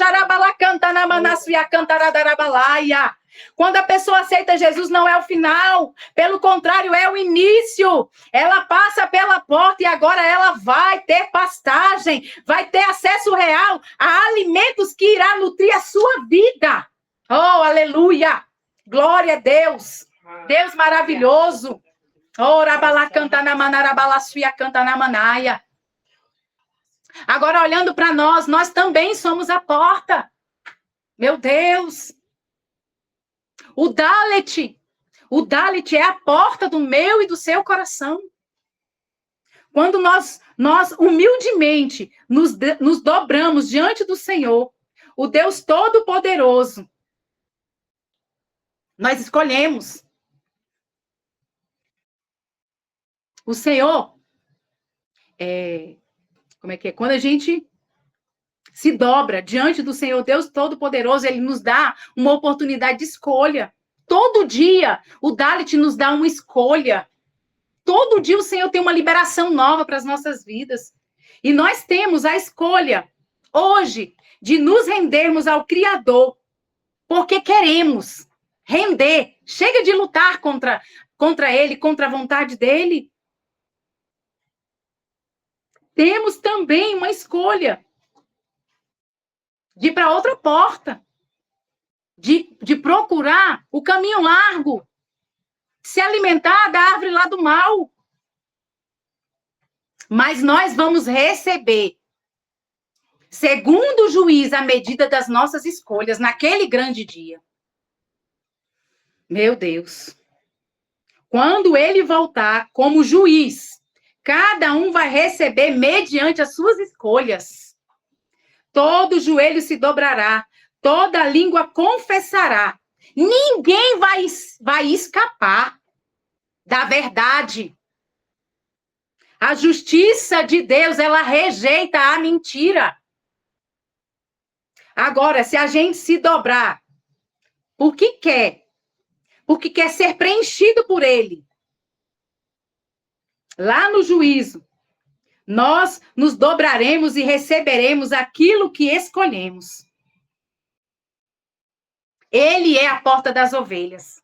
Quando a pessoa aceita Jesus, não é o final. Pelo contrário, é o início. Ela passa pela porta e agora ela vai ter pastagem. Vai ter acesso real a alimentos que irá nutrir a sua vida. Oh, aleluia. Glória a Deus. Deus maravilhoso. Agora, olhando para nós também somos a porta. Meu Deus. O Dalet é a porta do meu e do seu coração. Quando nós humildemente nos dobramos diante do Senhor, o Deus Todo-Poderoso, nós escolhemos. O Senhor, como é que é? Quando a gente se dobra diante do Senhor Deus Todo-Poderoso, Ele nos dá uma oportunidade de escolha. Todo dia, o Dalet nos dá uma escolha. Todo dia o Senhor tem uma liberação nova para as nossas vidas. E nós temos a escolha, hoje, de nos rendermos ao Criador, porque queremos render. Chega de lutar contra Ele, contra a vontade dEle. Temos também uma escolha de ir para outra porta, de procurar o caminho largo, se alimentar da árvore lá do mal. Mas nós vamos receber, segundo o juiz, a medida das nossas escolhas naquele grande dia. Meu Deus. Quando ele voltar como juiz, cada um vai receber mediante as suas escolhas. Todo joelho se dobrará, toda língua confessará. Ninguém vai escapar da verdade. A justiça de Deus, ela rejeita a mentira. Agora, se a gente se dobrar, porque quer ser preenchido por Ele, lá no juízo, nós nos dobraremos e receberemos aquilo que escolhemos. Ele é a porta das ovelhas.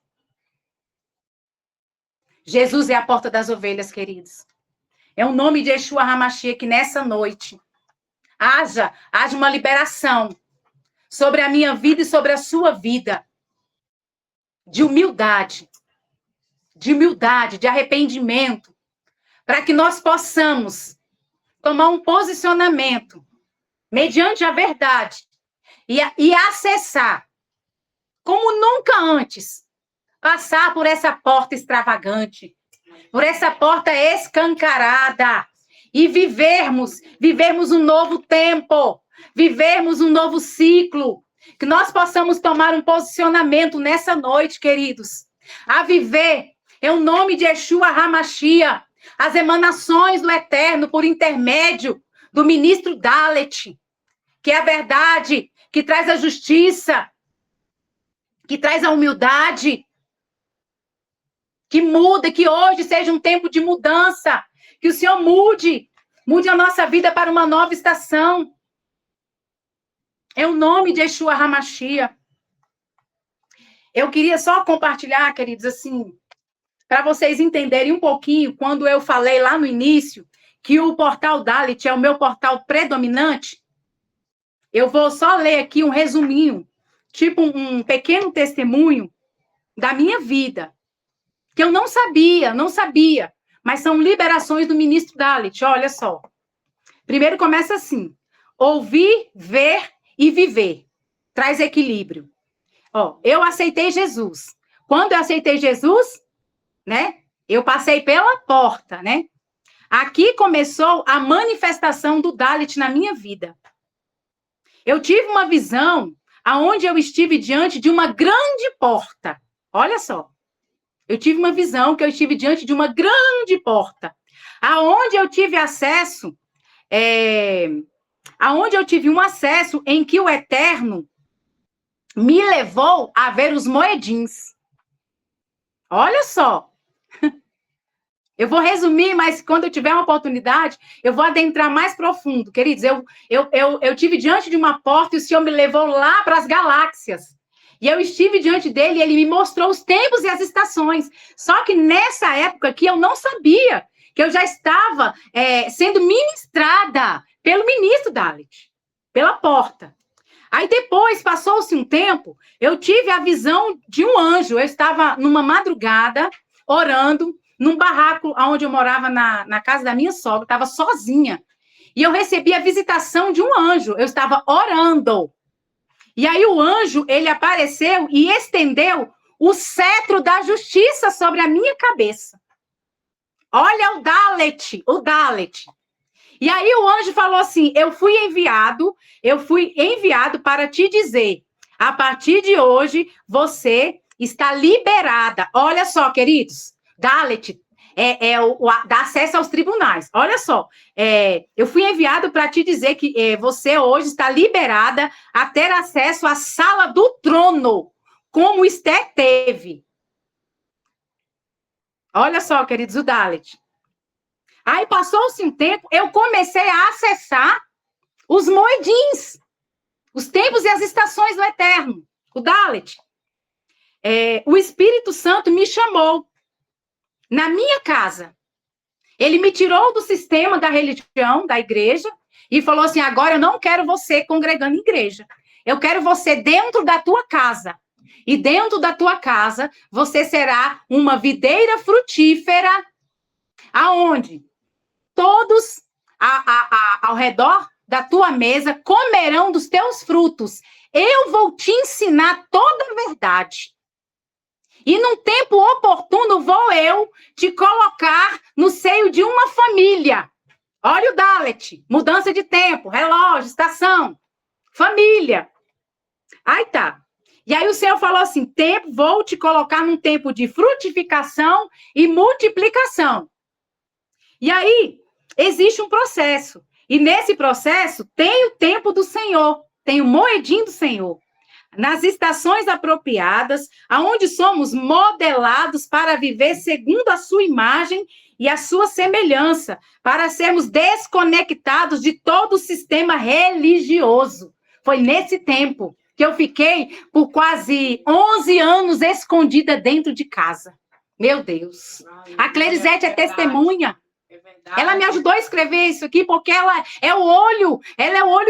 Jesus é a porta das ovelhas, queridos. É o nome de Yeshua HaMashiach que nessa noite haja uma liberação sobre a minha vida e sobre a sua vida. De humildade, de arrependimento, para que nós possamos tomar um posicionamento mediante a verdade e acessar, como nunca antes, passar por essa porta extravagante, por essa porta escancarada e vivermos um novo tempo, vivermos um novo ciclo, que nós possamos tomar um posicionamento nessa noite, queridos, a viver em o nome de Yeshua HaMashiach, as emanações do Eterno por intermédio do ministro Dalet, que é a verdade, que traz a justiça, que traz a humildade, que muda, que hoje seja um tempo de mudança, que o Senhor mude a nossa vida para uma nova estação. É o nome de Yeshua HaMashiach. Eu queria só compartilhar, queridos, assim, para vocês entenderem um pouquinho, quando eu falei lá no início que o portal Dalit é o meu portal predominante, eu vou só ler aqui um resuminho, tipo um pequeno testemunho da minha vida, que eu não sabia, mas são liberações do ministro Dalit, olha só. Primeiro começa assim, ouvir, ver e viver, traz equilíbrio. Ó, eu aceitei Jesus. Quando eu aceitei Jesus, né, eu passei pela porta, né? Aqui começou a manifestação do Dalit na minha vida. Eu tive uma visão aonde eu estive diante de uma grande porta. Olha só. Eu tive uma visão que eu estive diante de uma grande porta. Aonde eu tive acesso, aonde eu tive um acesso em que o Eterno me levou a ver os moedins. Olha só. Eu vou resumir, mas quando eu tiver uma oportunidade, eu vou adentrar mais profundo. Queridos, eu tive diante de uma porta e o Senhor me levou lá para as galáxias. E eu estive diante dele e ele me mostrou os tempos e as estações. Só que nessa época que eu não sabia que eu já estava sendo ministrada pelo ministro Dalit, pela porta. Aí depois, passou-se um tempo, eu tive a visão de um anjo. Eu estava numa madrugada, orando, num barraco onde eu morava na casa da minha sogra, estava sozinha. E eu recebi a visitação de um anjo. Eu estava orando. E aí o anjo, ele apareceu e estendeu o cetro da justiça sobre a minha cabeça. Olha o Dalet, o Dalet. E aí o anjo falou assim, eu fui enviado para te dizer, a partir de hoje, você está liberada. Olha só, queridos, Dalet dá acesso aos tribunais. Olha só, eu fui enviado para te dizer que você hoje está liberada a ter acesso à sala do trono, como Esther teve. Olha só, queridos, o Dalet. Aí passou-se um tempo, eu comecei a acessar os moedins, os tempos e as estações do Eterno, o Dalet. O Espírito Santo me chamou na minha casa. Ele me tirou do sistema da religião, da igreja, e falou assim, agora eu não quero você congregando em igreja. Eu quero você dentro da tua casa. E dentro da tua casa, você será uma videira frutífera, aonde todos ao redor da tua mesa comerão dos teus frutos. Eu vou te ensinar toda a verdade. E num tempo oportuno vou eu te colocar no seio de uma família. Olha o Dalet, mudança de tempo, relógio, estação, família. Aí tá. E aí o Senhor falou assim, vou te colocar num tempo de frutificação e multiplicação. E aí existe um processo. E nesse processo tem o tempo do Senhor, tem o moedim do Senhor. Nas estações apropriadas, aonde somos modelados para viver segundo a sua imagem e a sua semelhança, para sermos desconectados de todo o sistema religioso. Foi nesse tempo que eu fiquei por quase 11 anos escondida dentro de casa. Meu Deus. A Clerizete é testemunha. Ela me ajudou a escrever isso aqui porque ela é o olho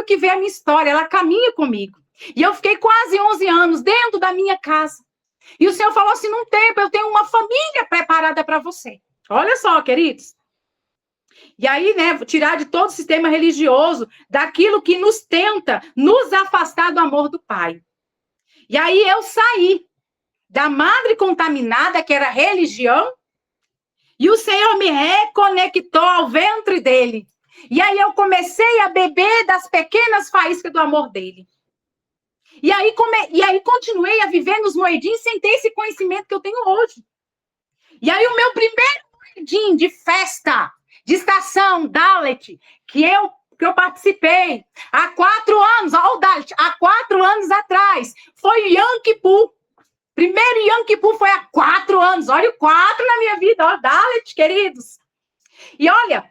que vê a minha história, ela caminha comigo. E eu fiquei quase 11 anos dentro da minha casa. E o Senhor falou assim, num tempo, eu tenho uma família preparada para você. Olha só, queridos. E aí, né, tirar de todo o sistema religioso, daquilo que nos tenta nos afastar do amor do Pai. E aí eu saí da madre contaminada, que era a religião, e o Senhor me reconectou ao ventre dele. E aí eu comecei a beber das pequenas faíscas do amor dele. E aí continuei a viver nos moedinhos sem ter esse conhecimento que eu tenho hoje. E aí o meu primeiro moedinho de festa, de estação, Dalet, que eu participei há 4 anos, ó, o Dalet, há 4 anos atrás, foi o Yom Kippur. Primeiro Yom Kippur foi há 4 anos. Olha o 4 na minha vida, ó, Dalet, queridos. E olha,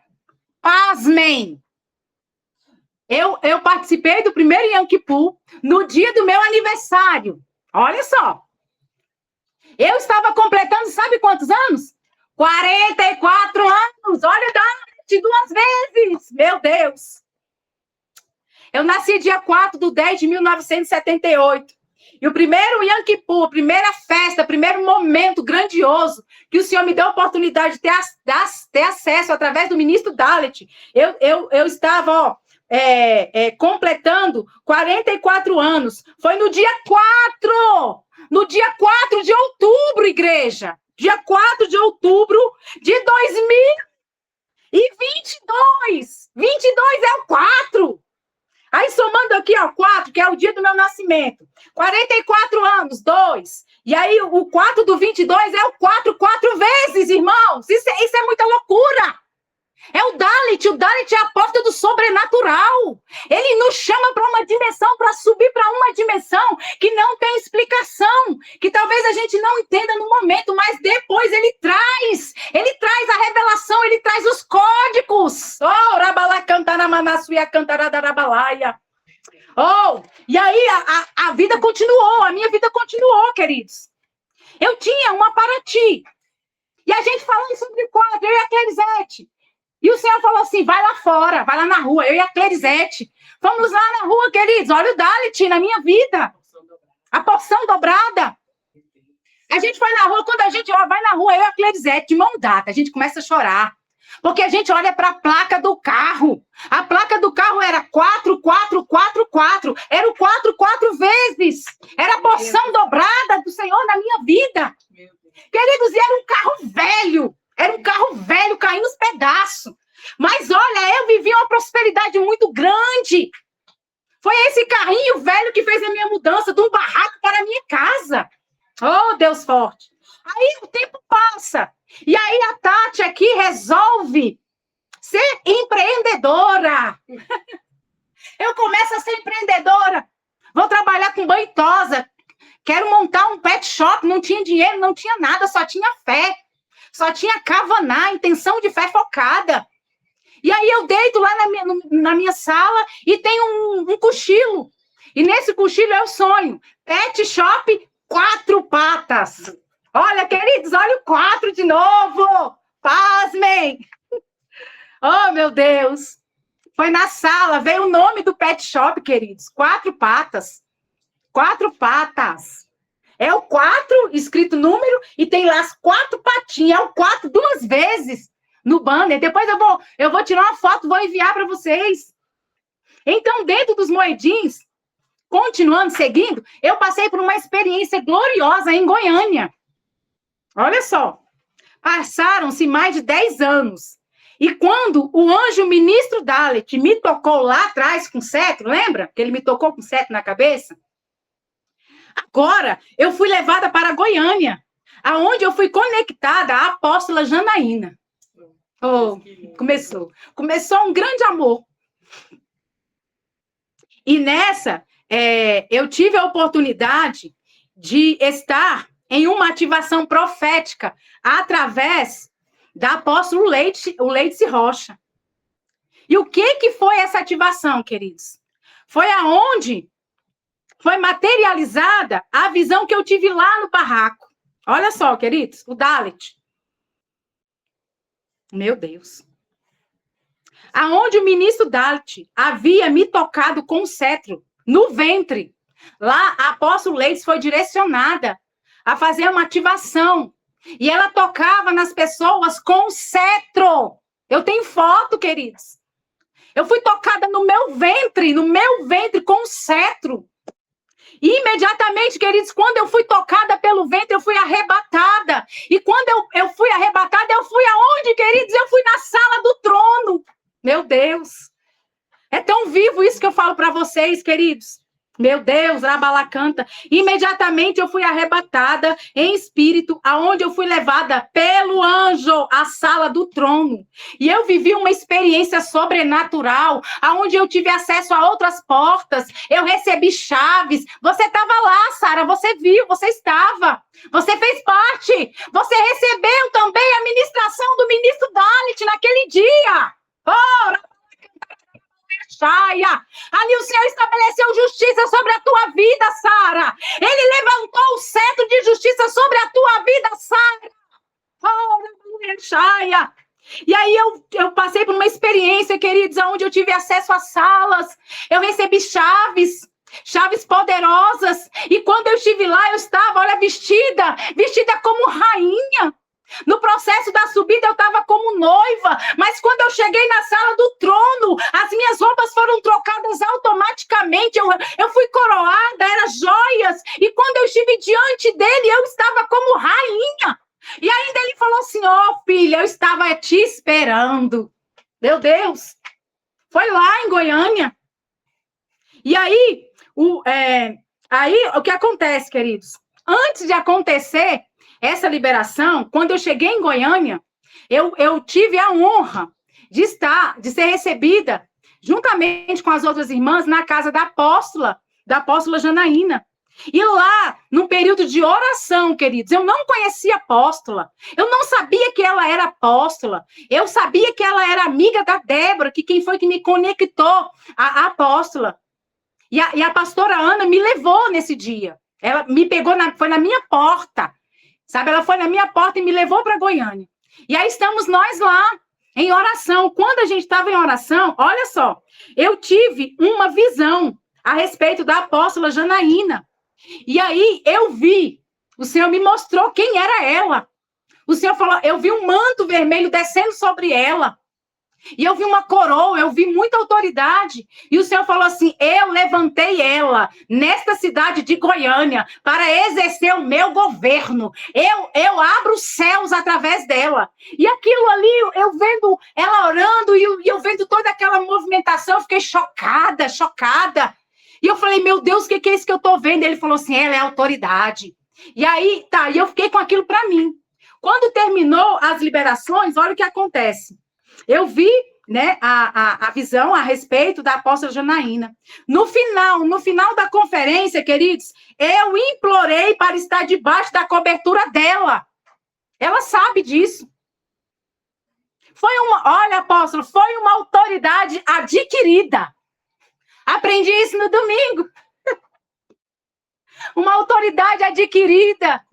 pasmem. Eu participei do primeiro Yom Kippur no dia do meu aniversário. Olha só. Eu estava completando, sabe quantos anos? 44 anos! Olha, de 2 vezes! Meu Deus! Eu nasci dia 4/10/1978. E o primeiro Yom Kippur, a primeira festa, o primeiro momento grandioso que o Senhor me deu a oportunidade de ter acesso através do ministro Dalet. Eu estava completando 44 anos. Foi no dia 4! No dia 4 de outubro, igreja. Dia 4 de outubro de 2022. 22 é o 4. Aí, somando aqui, ó, 4, que é o dia do meu nascimento. 44 anos, 2. E aí, o 4/22 é o 4 vezes, irmãos. Isso é muita loucura. É o Dalet é a porta do sobrenatural. Ele nos chama para uma dimensão, para subir para uma dimensão que não tem explicação, que talvez a gente não entenda no momento, mas depois ele traz a revelação, ele traz os códigos. Oh, rabalacantaramanassuia cantaradarabalaya. Oh, e aí a vida continuou, a minha vida continuou, queridos. Eu tinha uma Paraty. E a gente falando sobre o quadro, eu e a Clerizete. E o Senhor falou assim, vai lá fora, vai lá na rua, eu e a Clerizete. Vamos lá na rua, queridos, olha o Dalet na minha vida. A porção dobrada. A gente vai na rua, quando a gente vai na rua, eu e a Clerizete, de mão dada, a gente começa a chorar. Porque a gente olha para a placa do carro. A placa do carro era 4444. Era o 4 vezes. Era a porção dobrada do Senhor na minha vida. Queridos, e era um carro velho. Era um carro velho, caindo nos pedaços. Mas olha, eu vivi uma prosperidade muito grande. Foi esse carrinho velho que fez a minha mudança de um barraco para a minha casa. Oh, Deus forte. Aí o tempo passa. E aí a Tati aqui resolve ser empreendedora. Eu começo a ser empreendedora. Vou trabalhar com banho e tosa. Quero montar um pet shop. Não tinha dinheiro, não tinha nada, só tinha fé. Só tinha kavaná, intenção de fé focada. E aí eu deito lá na minha sala e tenho um cochilo. E nesse cochilo eu sonho. Pet shop 4 patas. Olha, queridos, olha o 4 de novo. Pasmem. Oh, meu Deus. Foi na sala, veio o nome do pet shop, queridos. 4 patas. 4 patas. É o 4, escrito número, e tem lá as 4 patinhas. É o 4 2 vezes no banner. Depois eu vou tirar uma foto, vou enviar para vocês. Então, dentro dos moedins, continuando, seguindo, eu passei por uma experiência gloriosa em Goiânia. Olha só. Passaram-se mais de 10 anos. E quando o anjo ministro Dalet me tocou lá atrás com cetro, lembra? Que ele me tocou com cetro na cabeça? Agora, eu fui levada para Goiânia, aonde eu fui conectada à apóstola Janaína. Oh, começou um grande amor. E nessa, eu tive a oportunidade de estar em uma ativação profética através da apóstola Leite Rocha. E o que foi essa ativação, queridos? Foi aonde foi materializada a visão que eu tive lá no barraco. Olha só, queridos, o Dalet. Meu Deus. Aonde o ministro Dalet havia me tocado com o cetro, no ventre. Lá, a apóstola Leite foi direcionada a fazer uma ativação. E ela tocava nas pessoas com o cetro. Eu tenho foto, queridos. Eu fui tocada no meu ventre com o cetro. E imediatamente, queridos, quando eu fui tocada pelo ventre, eu fui arrebatada. E quando eu fui arrebatada, eu fui aonde, queridos? Eu fui na sala do trono. Meu Deus. É tão vivo isso que eu falo para vocês, queridos. Meu Deus, Rabalacanta. Imediatamente eu fui arrebatada em espírito, aonde eu fui levada pelo anjo à sala do trono. E eu vivi uma experiência sobrenatural, aonde eu tive acesso a outras portas. Eu recebi chaves. Você estava lá, Sara, você viu, você estava. Você fez parte. Você recebeu também a ministração do ministro Dalet naquele dia. Oh, ali o Senhor estabeleceu justiça sobre a tua vida, Sara. Ele levantou o cetro de justiça sobre a tua vida, Sara. Aleluia! E aí eu passei por uma experiência, queridos, onde eu tive acesso a salas, eu recebi chaves poderosas, e quando eu estive lá, eu estava, olha, vestida como rainha. No processo da subida, eu estava como noiva, mas quando eu cheguei na sala do trono, as minhas roupas foram trocadas automaticamente, eu fui coroada, eram joias, e quando eu estive diante dele, eu estava como rainha. E ainda ele falou assim, filha, eu estava te esperando. Meu Deus, foi lá em Goiânia. E aí, o que acontece, queridos? Antes de acontecer essa liberação, quando eu cheguei em Goiânia, eu tive a honra de ser recebida, juntamente com as outras irmãs, na casa da apóstola Janaína. E lá, num período de oração, queridos, eu não conhecia a apóstola, eu não sabia que ela era apóstola, eu sabia que ela era amiga da Débora, que quem foi que me conectou à apóstola. E a pastora Ana me levou nesse dia, ela me pegou, foi na minha porta, sabe? Ela foi na minha porta e me levou para Goiânia. E aí estamos nós lá, em oração. Quando a gente estava em oração, olha só, eu tive uma visão a respeito da apóstola Janaína. E aí eu vi, o Senhor me mostrou quem era ela. O Senhor falou, eu vi um manto vermelho descendo sobre ela. E eu vi uma coroa, eu vi muita autoridade. E o Senhor falou assim, eu levantei ela nesta cidade de Goiânia para exercer o meu governo. Eu abro os céus através dela. E aquilo ali, eu vendo ela orando e eu vendo toda aquela movimentação, eu fiquei chocada. E eu falei, meu Deus, o que é isso que eu estou vendo? Ele falou assim, ela é autoridade. E aí, e eu fiquei com aquilo para mim. Quando terminou as liberações, olha o que acontece. Eu vi, né, a visão a respeito da apóstola Janaína. No final da conferência, queridos, eu implorei para estar debaixo da cobertura dela. Ela sabe disso. Olha, apóstolo, foi uma autoridade adquirida. Aprendi isso no domingo. Uma autoridade adquirida,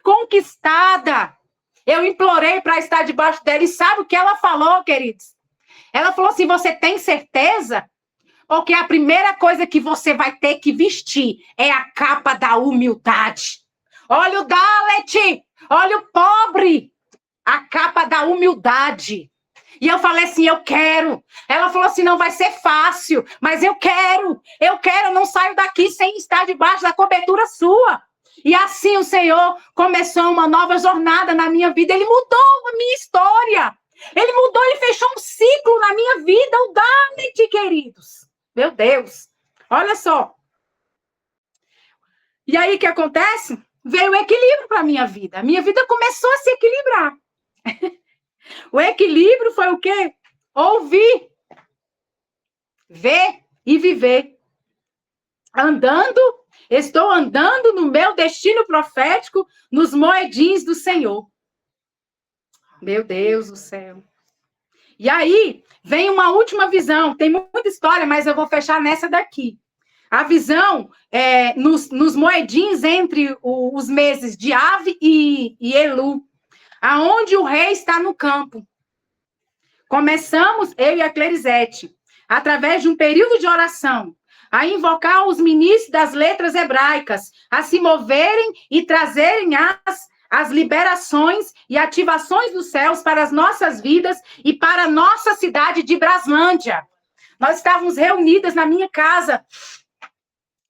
conquistada. Eu implorei para estar debaixo dela. E sabe o que ela falou, queridos? Ela falou assim, você tem certeza? Porque a primeira coisa que você vai ter que vestir é a capa da humildade. Olha o Dalet, olha o pobre. A capa da humildade. E eu falei assim, eu quero. Ela falou assim, não vai ser fácil, mas eu quero, eu não saio daqui sem estar debaixo da cobertura sua. E assim o Senhor começou uma nova jornada na minha vida, Ele mudou a minha história, Ele fechou um ciclo na minha vida, o Dalet, queridos. Meu Deus, olha só. E aí o que acontece? Veio o equilíbrio para a minha vida começou a se equilibrar. O equilíbrio foi o quê? Ouvir, ver e viver. Estou andando no meu destino profético, nos moedins do Senhor. Meu Deus do céu. E aí, vem uma última visão. Tem muita história, mas eu vou fechar nessa daqui. A visão nos moedins entre os meses de Ave e Elu, aonde o rei está no campo. Começamos, eu e a Clerizete, através de um período de oração, a invocar os ministros das letras hebraicas, a se moverem e trazerem as liberações e ativações dos céus para as nossas vidas e para a nossa cidade de Braslândia. Nós estávamos reunidas na minha casa.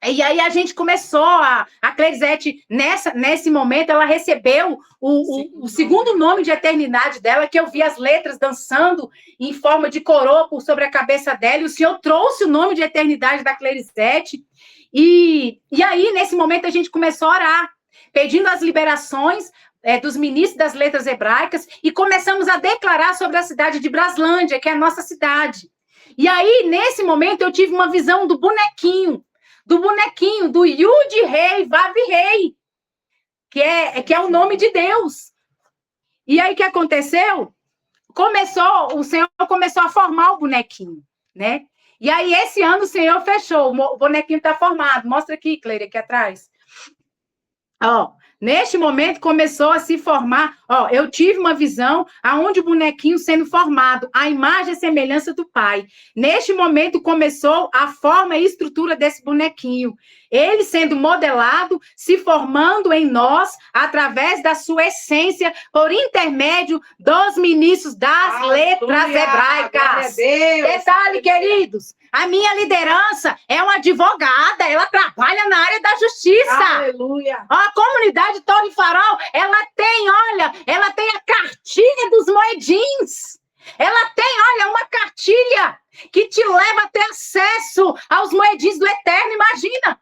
E aí a gente começou, a Clerizete, nesse momento, ela recebeu o segundo nome de eternidade dela, que eu vi as letras dançando em forma de coroa por sobre a cabeça dela, e o Senhor trouxe o nome de eternidade da Clerizete. E aí, nesse momento, a gente começou a orar, pedindo as liberações dos ministros das letras hebraicas, e começamos a declarar sobre a cidade de Braslândia, que é a nossa cidade. E aí, nesse momento, eu tive uma visão do bonequinho, do Yud Rei, Vav Rei, que é o nome de Deus. E aí, o que aconteceu? O Senhor começou a formar o bonequinho, né? E aí, esse ano, o Senhor fechou, o bonequinho está formado. Mostra aqui, Cleire, aqui atrás. Ó, Neste momento começou a se formar, eu tive uma visão aonde o bonequinho sendo formado, a imagem e semelhança do Pai. Neste momento começou a forma e estrutura desse bonequinho. Ele sendo modelado, se formando em nós, através da sua essência, por intermédio dos ministros das letras hebraicas. Detalhe, queridos, a minha liderança é uma advogada, ela trabalha na área da justiça. Aleluia. A comunidade Torre Farol, ela tem a cartilha dos moedins. Ela tem, uma cartilha que te leva a ter acesso aos moedins do Eterno, imagina.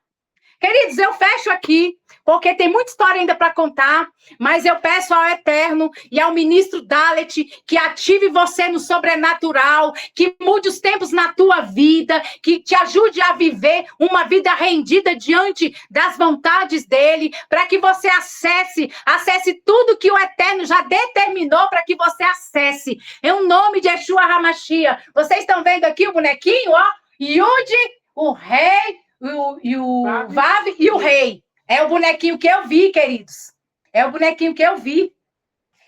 Queridos, eu fecho aqui, porque tem muita história ainda para contar, mas eu peço ao Eterno e ao ministro Dalet que ative você no sobrenatural, que mude os tempos na tua vida, que te ajude a viver uma vida rendida diante das vontades dele, para que você acesse tudo que o Eterno já determinou para que você acesse. Em nome de Yeshua HaMashiach. Vocês estão vendo aqui o bonequinho, Yud, o rei, o Vav e o rei. É o bonequinho que eu vi, queridos. É o bonequinho que eu vi.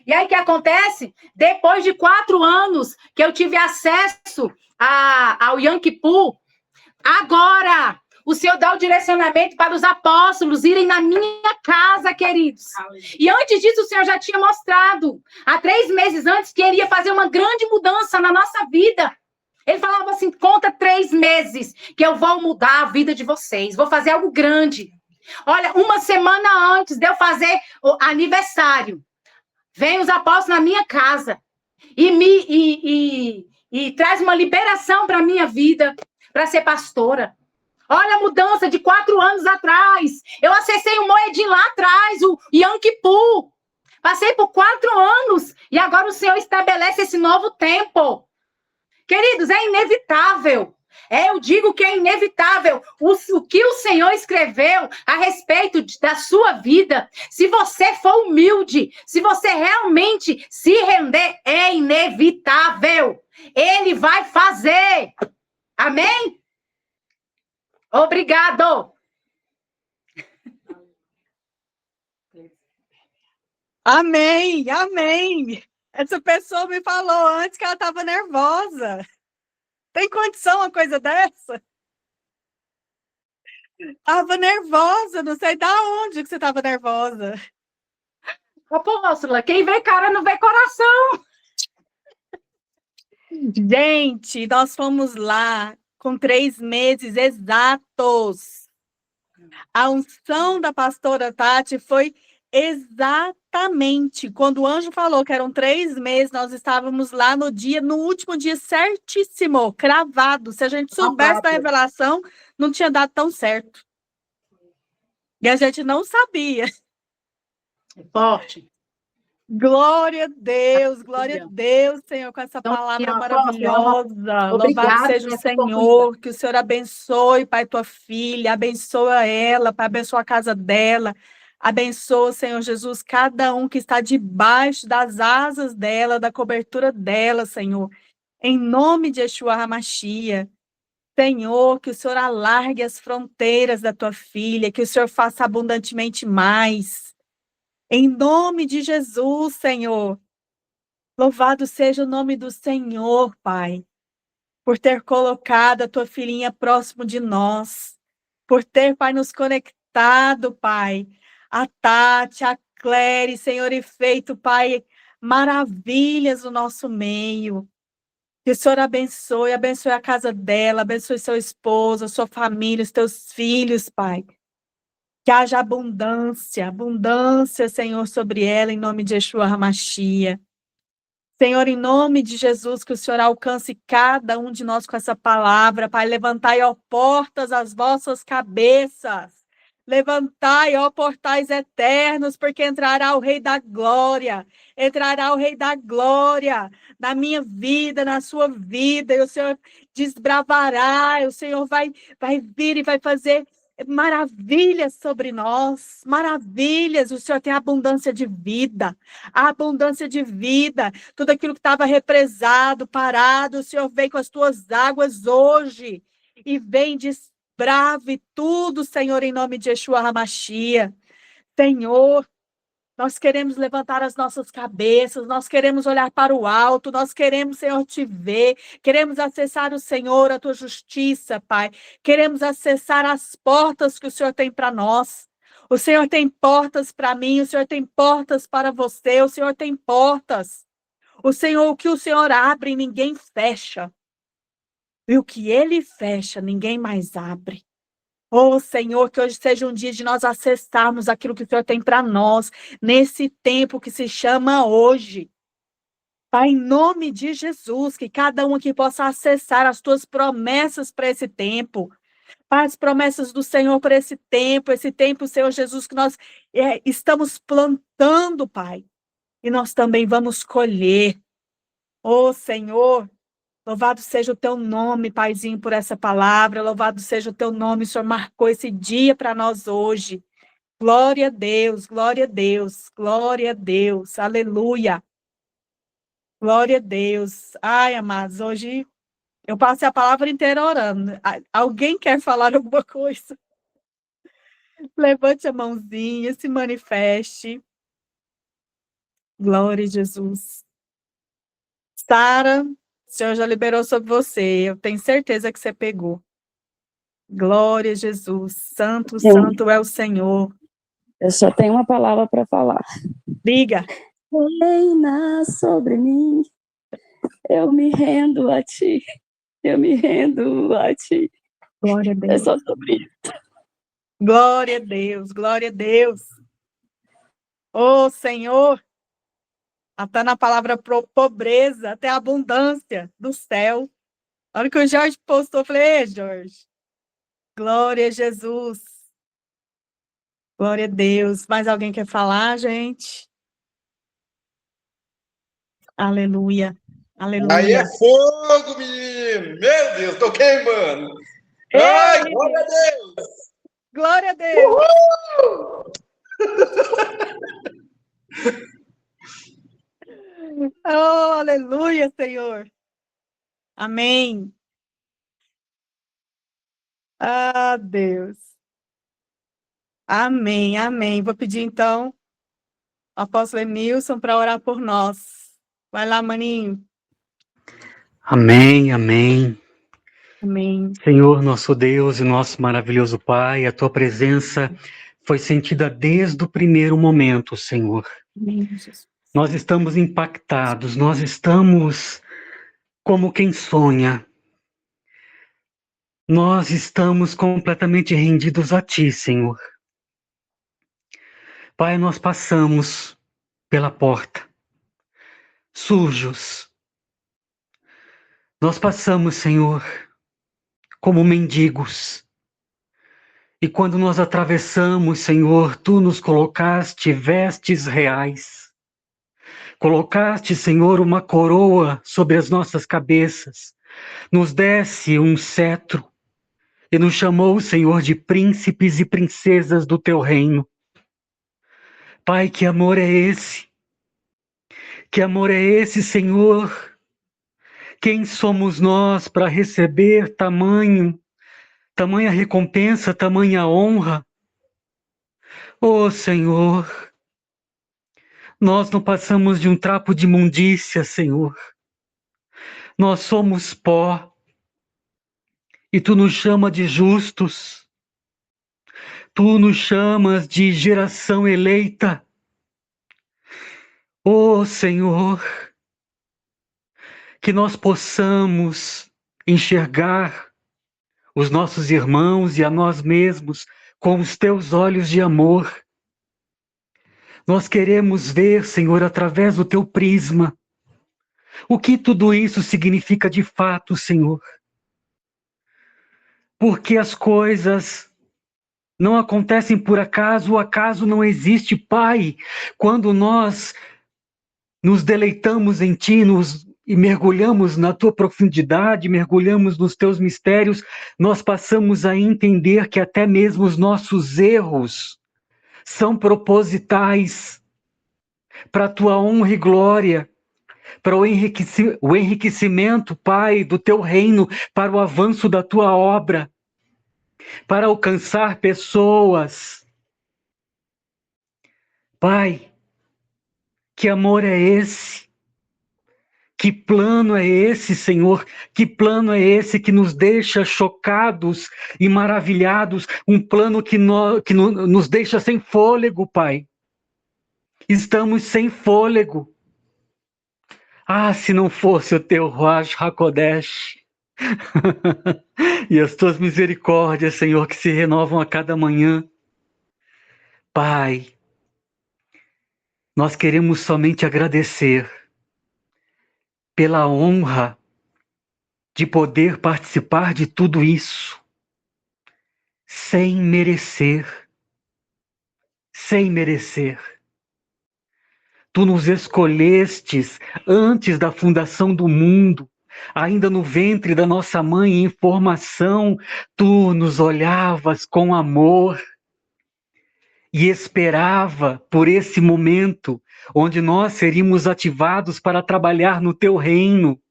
E aí, o que acontece? Depois de 4 anos que eu tive acesso ao Yom Kippur, agora o Senhor dá o direcionamento para os apóstolos irem na minha casa, queridos. E antes disso, o Senhor já tinha mostrado, há 3 meses antes, que ele ia fazer uma grande mudança na nossa vida. Ele falava assim, conta 3 meses que eu vou mudar a vida de vocês, vou fazer algo grande. Olha, 1 semana antes de eu fazer o aniversário, vem os apóstolos na minha casa e traz uma liberação para a minha vida, para ser pastora. Olha a mudança de 4 anos atrás. Eu acessei o moedim lá atrás, o Yom Kippur. Passei por 4 anos e agora o Senhor estabelece esse novo tempo. Queridos, é inevitável. Eu digo que é inevitável. O que o Senhor escreveu a respeito da sua vida, se você for humilde, se você realmente se render, é inevitável. Ele vai fazer. Amém? Obrigado. Amém, amém. Essa pessoa me falou antes que ela estava nervosa. Tem condição uma coisa dessa? Estava nervosa, não sei de onde que você estava nervosa. Apóstola, quem vê cara não vê coração. Gente, nós fomos lá com 3 meses exatos. A unção da pastora Tati foi exatamente quando o anjo falou que eram 3 meses, nós estávamos lá no último dia certíssimo, cravado. Se a gente soubesse da revelação, não tinha dado tão certo. E a gente não sabia. É forte. Glória a Deus, Senhor, com essa palavra maravilhosa. Louvado seja o Senhor, que o Senhor abençoe, Pai, tua filha, abençoa ela, Pai, abençoa a casa dela. Abençoa, Senhor Jesus, cada um que está debaixo das asas dela, da cobertura dela, Senhor. Em nome de Yeshua HaMashiach. Senhor, que o Senhor alargue as fronteiras da tua filha, que o Senhor faça abundantemente mais. Em nome de Jesus, Senhor. Louvado seja o nome do Senhor, Pai, por ter colocado a tua filhinha próximo de nós, por ter, Pai, nos conectado, Pai, a Tati, a Claire, Senhor, e feito, Pai, maravilhas no nosso meio. Que o Senhor abençoe a casa dela, abençoe seu esposo, a sua família, os teus filhos, Pai. Que haja abundância, Senhor, sobre ela, em nome de Yeshua HaMashiach. Senhor, em nome de Jesus, que o Senhor alcance cada um de nós com essa palavra, Pai. Levantai, ó portas, as vossas cabeças. Levantai, ó portais eternos, porque entrará o Rei da Glória. Entrará o Rei da Glória na minha vida, na sua vida. E o Senhor desbravará, o Senhor vai vir e vai fazer maravilhas sobre nós, maravilhas. O Senhor tem abundância de vida, tudo aquilo que estava represado, parado, o Senhor vem com as tuas águas hoje e vem desbrave tudo, Senhor, em nome de Yeshua HaMashiach. Senhor, Nós queremos levantar as nossas cabeças, nós queremos olhar para o alto, nós queremos, Senhor, te ver, queremos acessar o Senhor, a tua justiça, Pai. Queremos acessar as portas que o Senhor tem para nós. O Senhor tem portas para mim, o Senhor tem portas para você, o Senhor tem portas. O que o Senhor abre, ninguém fecha. E o que ele fecha, ninguém mais abre. Oh, Senhor, que hoje seja um dia de nós acessarmos aquilo que o Senhor tem para nós, nesse tempo que se chama hoje. Pai, em nome de Jesus, que cada um aqui possa acessar as tuas promessas para esse tempo. Pai, as promessas do Senhor para esse tempo, Senhor Jesus, que nós estamos plantando, Pai. E nós também vamos colher. Oh, Senhor, louvado seja o teu nome, Paizinho, por essa palavra. Louvado seja o teu nome. O Senhor marcou esse dia para nós hoje. Glória a Deus, glória a Deus, glória a Deus. Aleluia. Glória a Deus. Ai, amados, hoje eu passei a palavra inteira orando. Alguém quer falar alguma coisa? Levante a mãozinha, se manifeste. Glória a Jesus. Sara, o Senhor já liberou sobre você. Eu tenho certeza que você pegou. Glória a Jesus. Santo, santo é o Senhor. Eu só tenho uma palavra para falar. Diga. Reina sobre mim. Eu me rendo a ti. Eu me rendo a ti. Glória a Deus. É só sobre isso. Glória a Deus, glória a Deus. Ô, Senhor, até na palavra pobreza, até a abundância do céu. A hora que o Jorge postou, eu falei, ei, Jorge, glória a Jesus. Glória a Deus. Mais alguém quer falar, gente? Aleluia, aleluia. Aí é fogo, menino! Meu Deus, tô queimando! Ei, Ai, glória a Deus! glória a Deus! Uhul! Oh, aleluia, Senhor. Amém. Ah, Deus. Amém, amém. Vou pedir, então, ao apóstolo Nilson para orar por nós. Vai lá, maninho. Amém, amém. Amém. Senhor, nosso Deus e nosso maravilhoso Pai, a tua presença foi sentida desde o primeiro momento, Senhor. Amém, Jesus. Nós estamos impactados, nós estamos como quem sonha. Nós estamos completamente rendidos a ti, Senhor. Pai, nós passamos pela porta, sujos. Nós passamos, Senhor, como mendigos. E quando nós atravessamos, Senhor, tu nos colocaste vestes reais. Colocaste, Senhor, uma coroa sobre as nossas cabeças. Nos desse um cetro e nos chamou, Senhor, de príncipes e princesas do teu reino. Pai, que amor é esse? Que amor é esse, Senhor? Quem somos nós para receber tamanha recompensa, tamanha honra? Oh, Senhor, nós não passamos de um trapo de imundícia, Senhor. Nós somos pó e tu nos chama de justos. Tu nos chamas de geração eleita. Oh, Senhor, que nós possamos enxergar os nossos irmãos e a nós mesmos com os teus olhos de amor. Nós queremos ver, Senhor, através do teu prisma, o que tudo isso significa de fato, Senhor. Porque as coisas não acontecem por acaso, o acaso não existe, Pai. Quando nós nos deleitamos em Ti, e mergulhamos na Tua profundidade, mergulhamos nos Teus mistérios, nós passamos a entender que até mesmo os nossos erros são propositais para a Tua honra e glória, para o enriquecimento, Pai, do Teu reino, para o avanço da Tua obra, para alcançar pessoas. Pai, Que amor é esse? Que plano é esse, Senhor? Que plano é esse que nos deixa chocados e maravilhados? Um plano que nos deixa sem fôlego, Pai. Estamos sem fôlego. Ah, se não fosse o teu Ruach HaKodesh e as tuas misericórdias, Senhor, que se renovam a cada manhã. Pai, nós queremos somente agradecer pela honra de poder participar de tudo isso, sem merecer, sem merecer. Tu nos escolhestes antes da fundação do mundo, ainda no ventre da nossa mãe em formação, tu nos olhavas com amor e esperava por esse momento onde nós seríamos ativados para trabalhar no teu reino.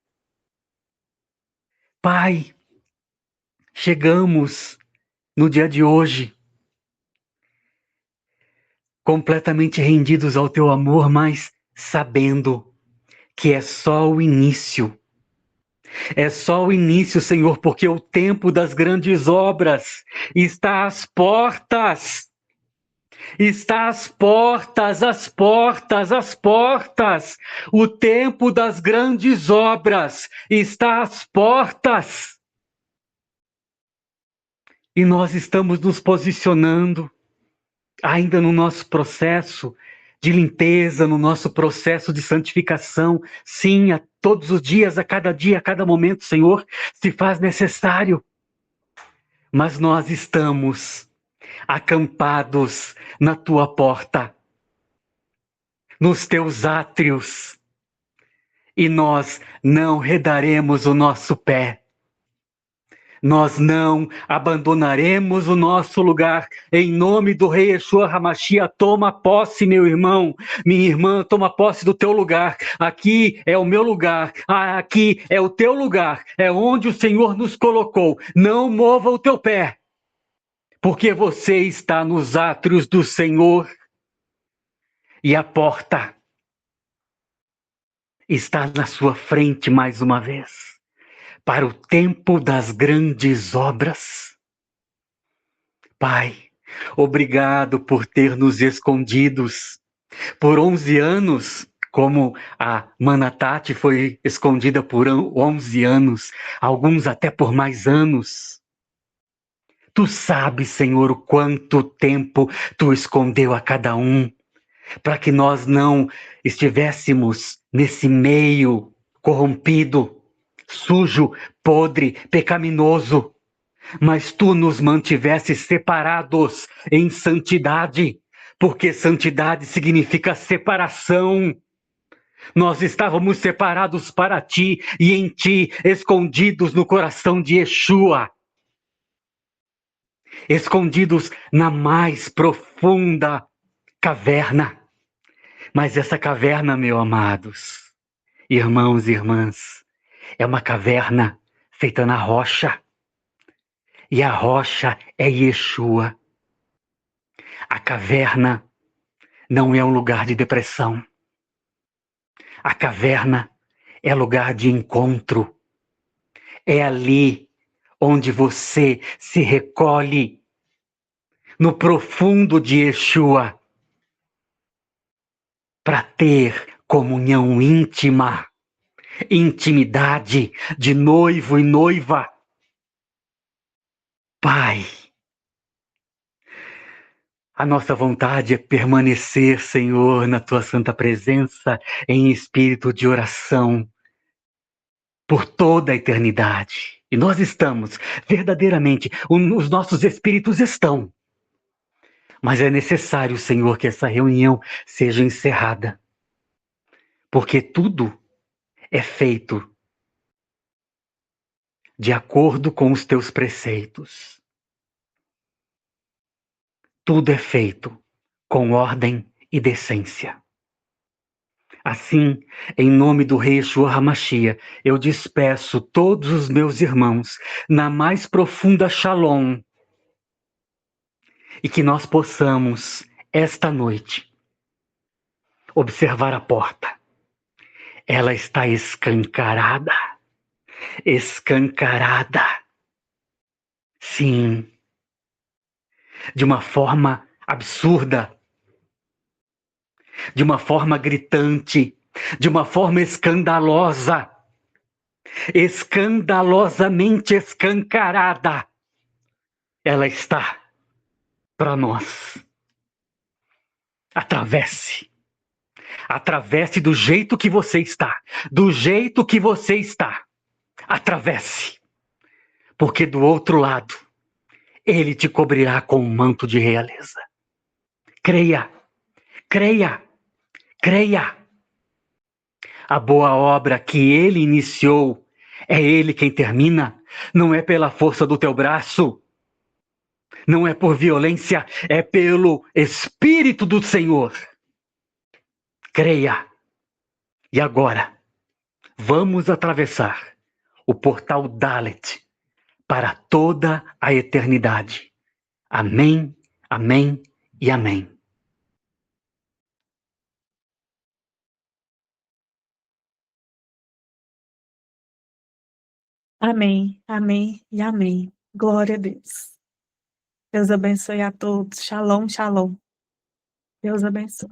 Pai, chegamos no dia de hoje, completamente rendidos ao teu amor, mas sabendo que é só o início. É só o início, Senhor, porque o tempo das grandes obras está às portas. Está às portas, às portas, às portas. O tempo das grandes obras está às portas. E nós estamos nos posicionando, ainda no nosso processo de limpeza, no nosso processo de santificação. Sim, a todos os dias, a cada momento, Senhor, se faz necessário. Mas nós estamos acampados na tua porta, nos teus átrios, e nós não redaremos o nosso pé. Nós não abandonaremos o nosso lugar. Em nome do Rei Yeshua HaMashiach, toma posse, meu irmão, minha irmã, toma posse do teu lugar. Aqui é o meu lugar, aqui é o teu lugar, é onde o Senhor nos colocou. Não mova o teu pé, porque você está nos átrios do Senhor e a porta está na sua frente mais uma vez. Para o tempo das grandes obras. Pai, obrigado por ter nos escondidos por 11 anos, como a Manatati foi escondida por 11 anos, alguns até por mais anos. Tu sabes, Senhor, o quanto tempo tu escondeu a cada um, para que nós não estivéssemos nesse meio corrompido, sujo, podre, pecaminoso, mas tu nos mantivesse separados em santidade, porque santidade significa separação. Nós estávamos separados para ti e em ti, escondidos no coração de Yeshua, escondidos na mais profunda caverna. Mas essa caverna, meus amados, irmãos e irmãs, é uma caverna feita na rocha. E a rocha é Yeshua. A caverna não é um lugar de depressão. A caverna é lugar de encontro. É ali onde você se recolhe no profundo de Yeshua para ter comunhão íntima, intimidade de noivo e noiva. Pai, a nossa vontade é permanecer, Senhor, na tua santa presença, em espírito de oração, por toda a eternidade. E nós estamos, verdadeiramente, os nossos espíritos estão. Mas é necessário, Senhor, que essa reunião seja encerrada, porque tudo é feito de acordo com os teus preceitos. Tudo é feito com ordem e decência. Assim, em nome do Rei Yeshua HaMashiach, eu despeço todos os meus irmãos na mais profunda Shalom, e que nós possamos, esta noite, observar a porta. Ela está escancarada. Escancarada. Sim. De uma forma absurda. De uma forma gritante. De uma forma escandalosa. Escandalosamente escancarada. Ela está para nós. Atravesse. Atravesse do jeito que você está. Do jeito que você está. Atravesse. Porque do outro lado, Ele te cobrirá com um manto de realeza. Creia. Creia. Creia. A boa obra que Ele iniciou, é Ele quem termina. Não é pela força do teu braço. Não é por violência, é pelo Espírito do Senhor. Creia. E agora, vamos atravessar o portal Dalet para toda a eternidade. Amém, amém e amém. Amém, amém e amém. Glória a Deus. Deus abençoe a todos. Shalom, shalom. Deus abençoe.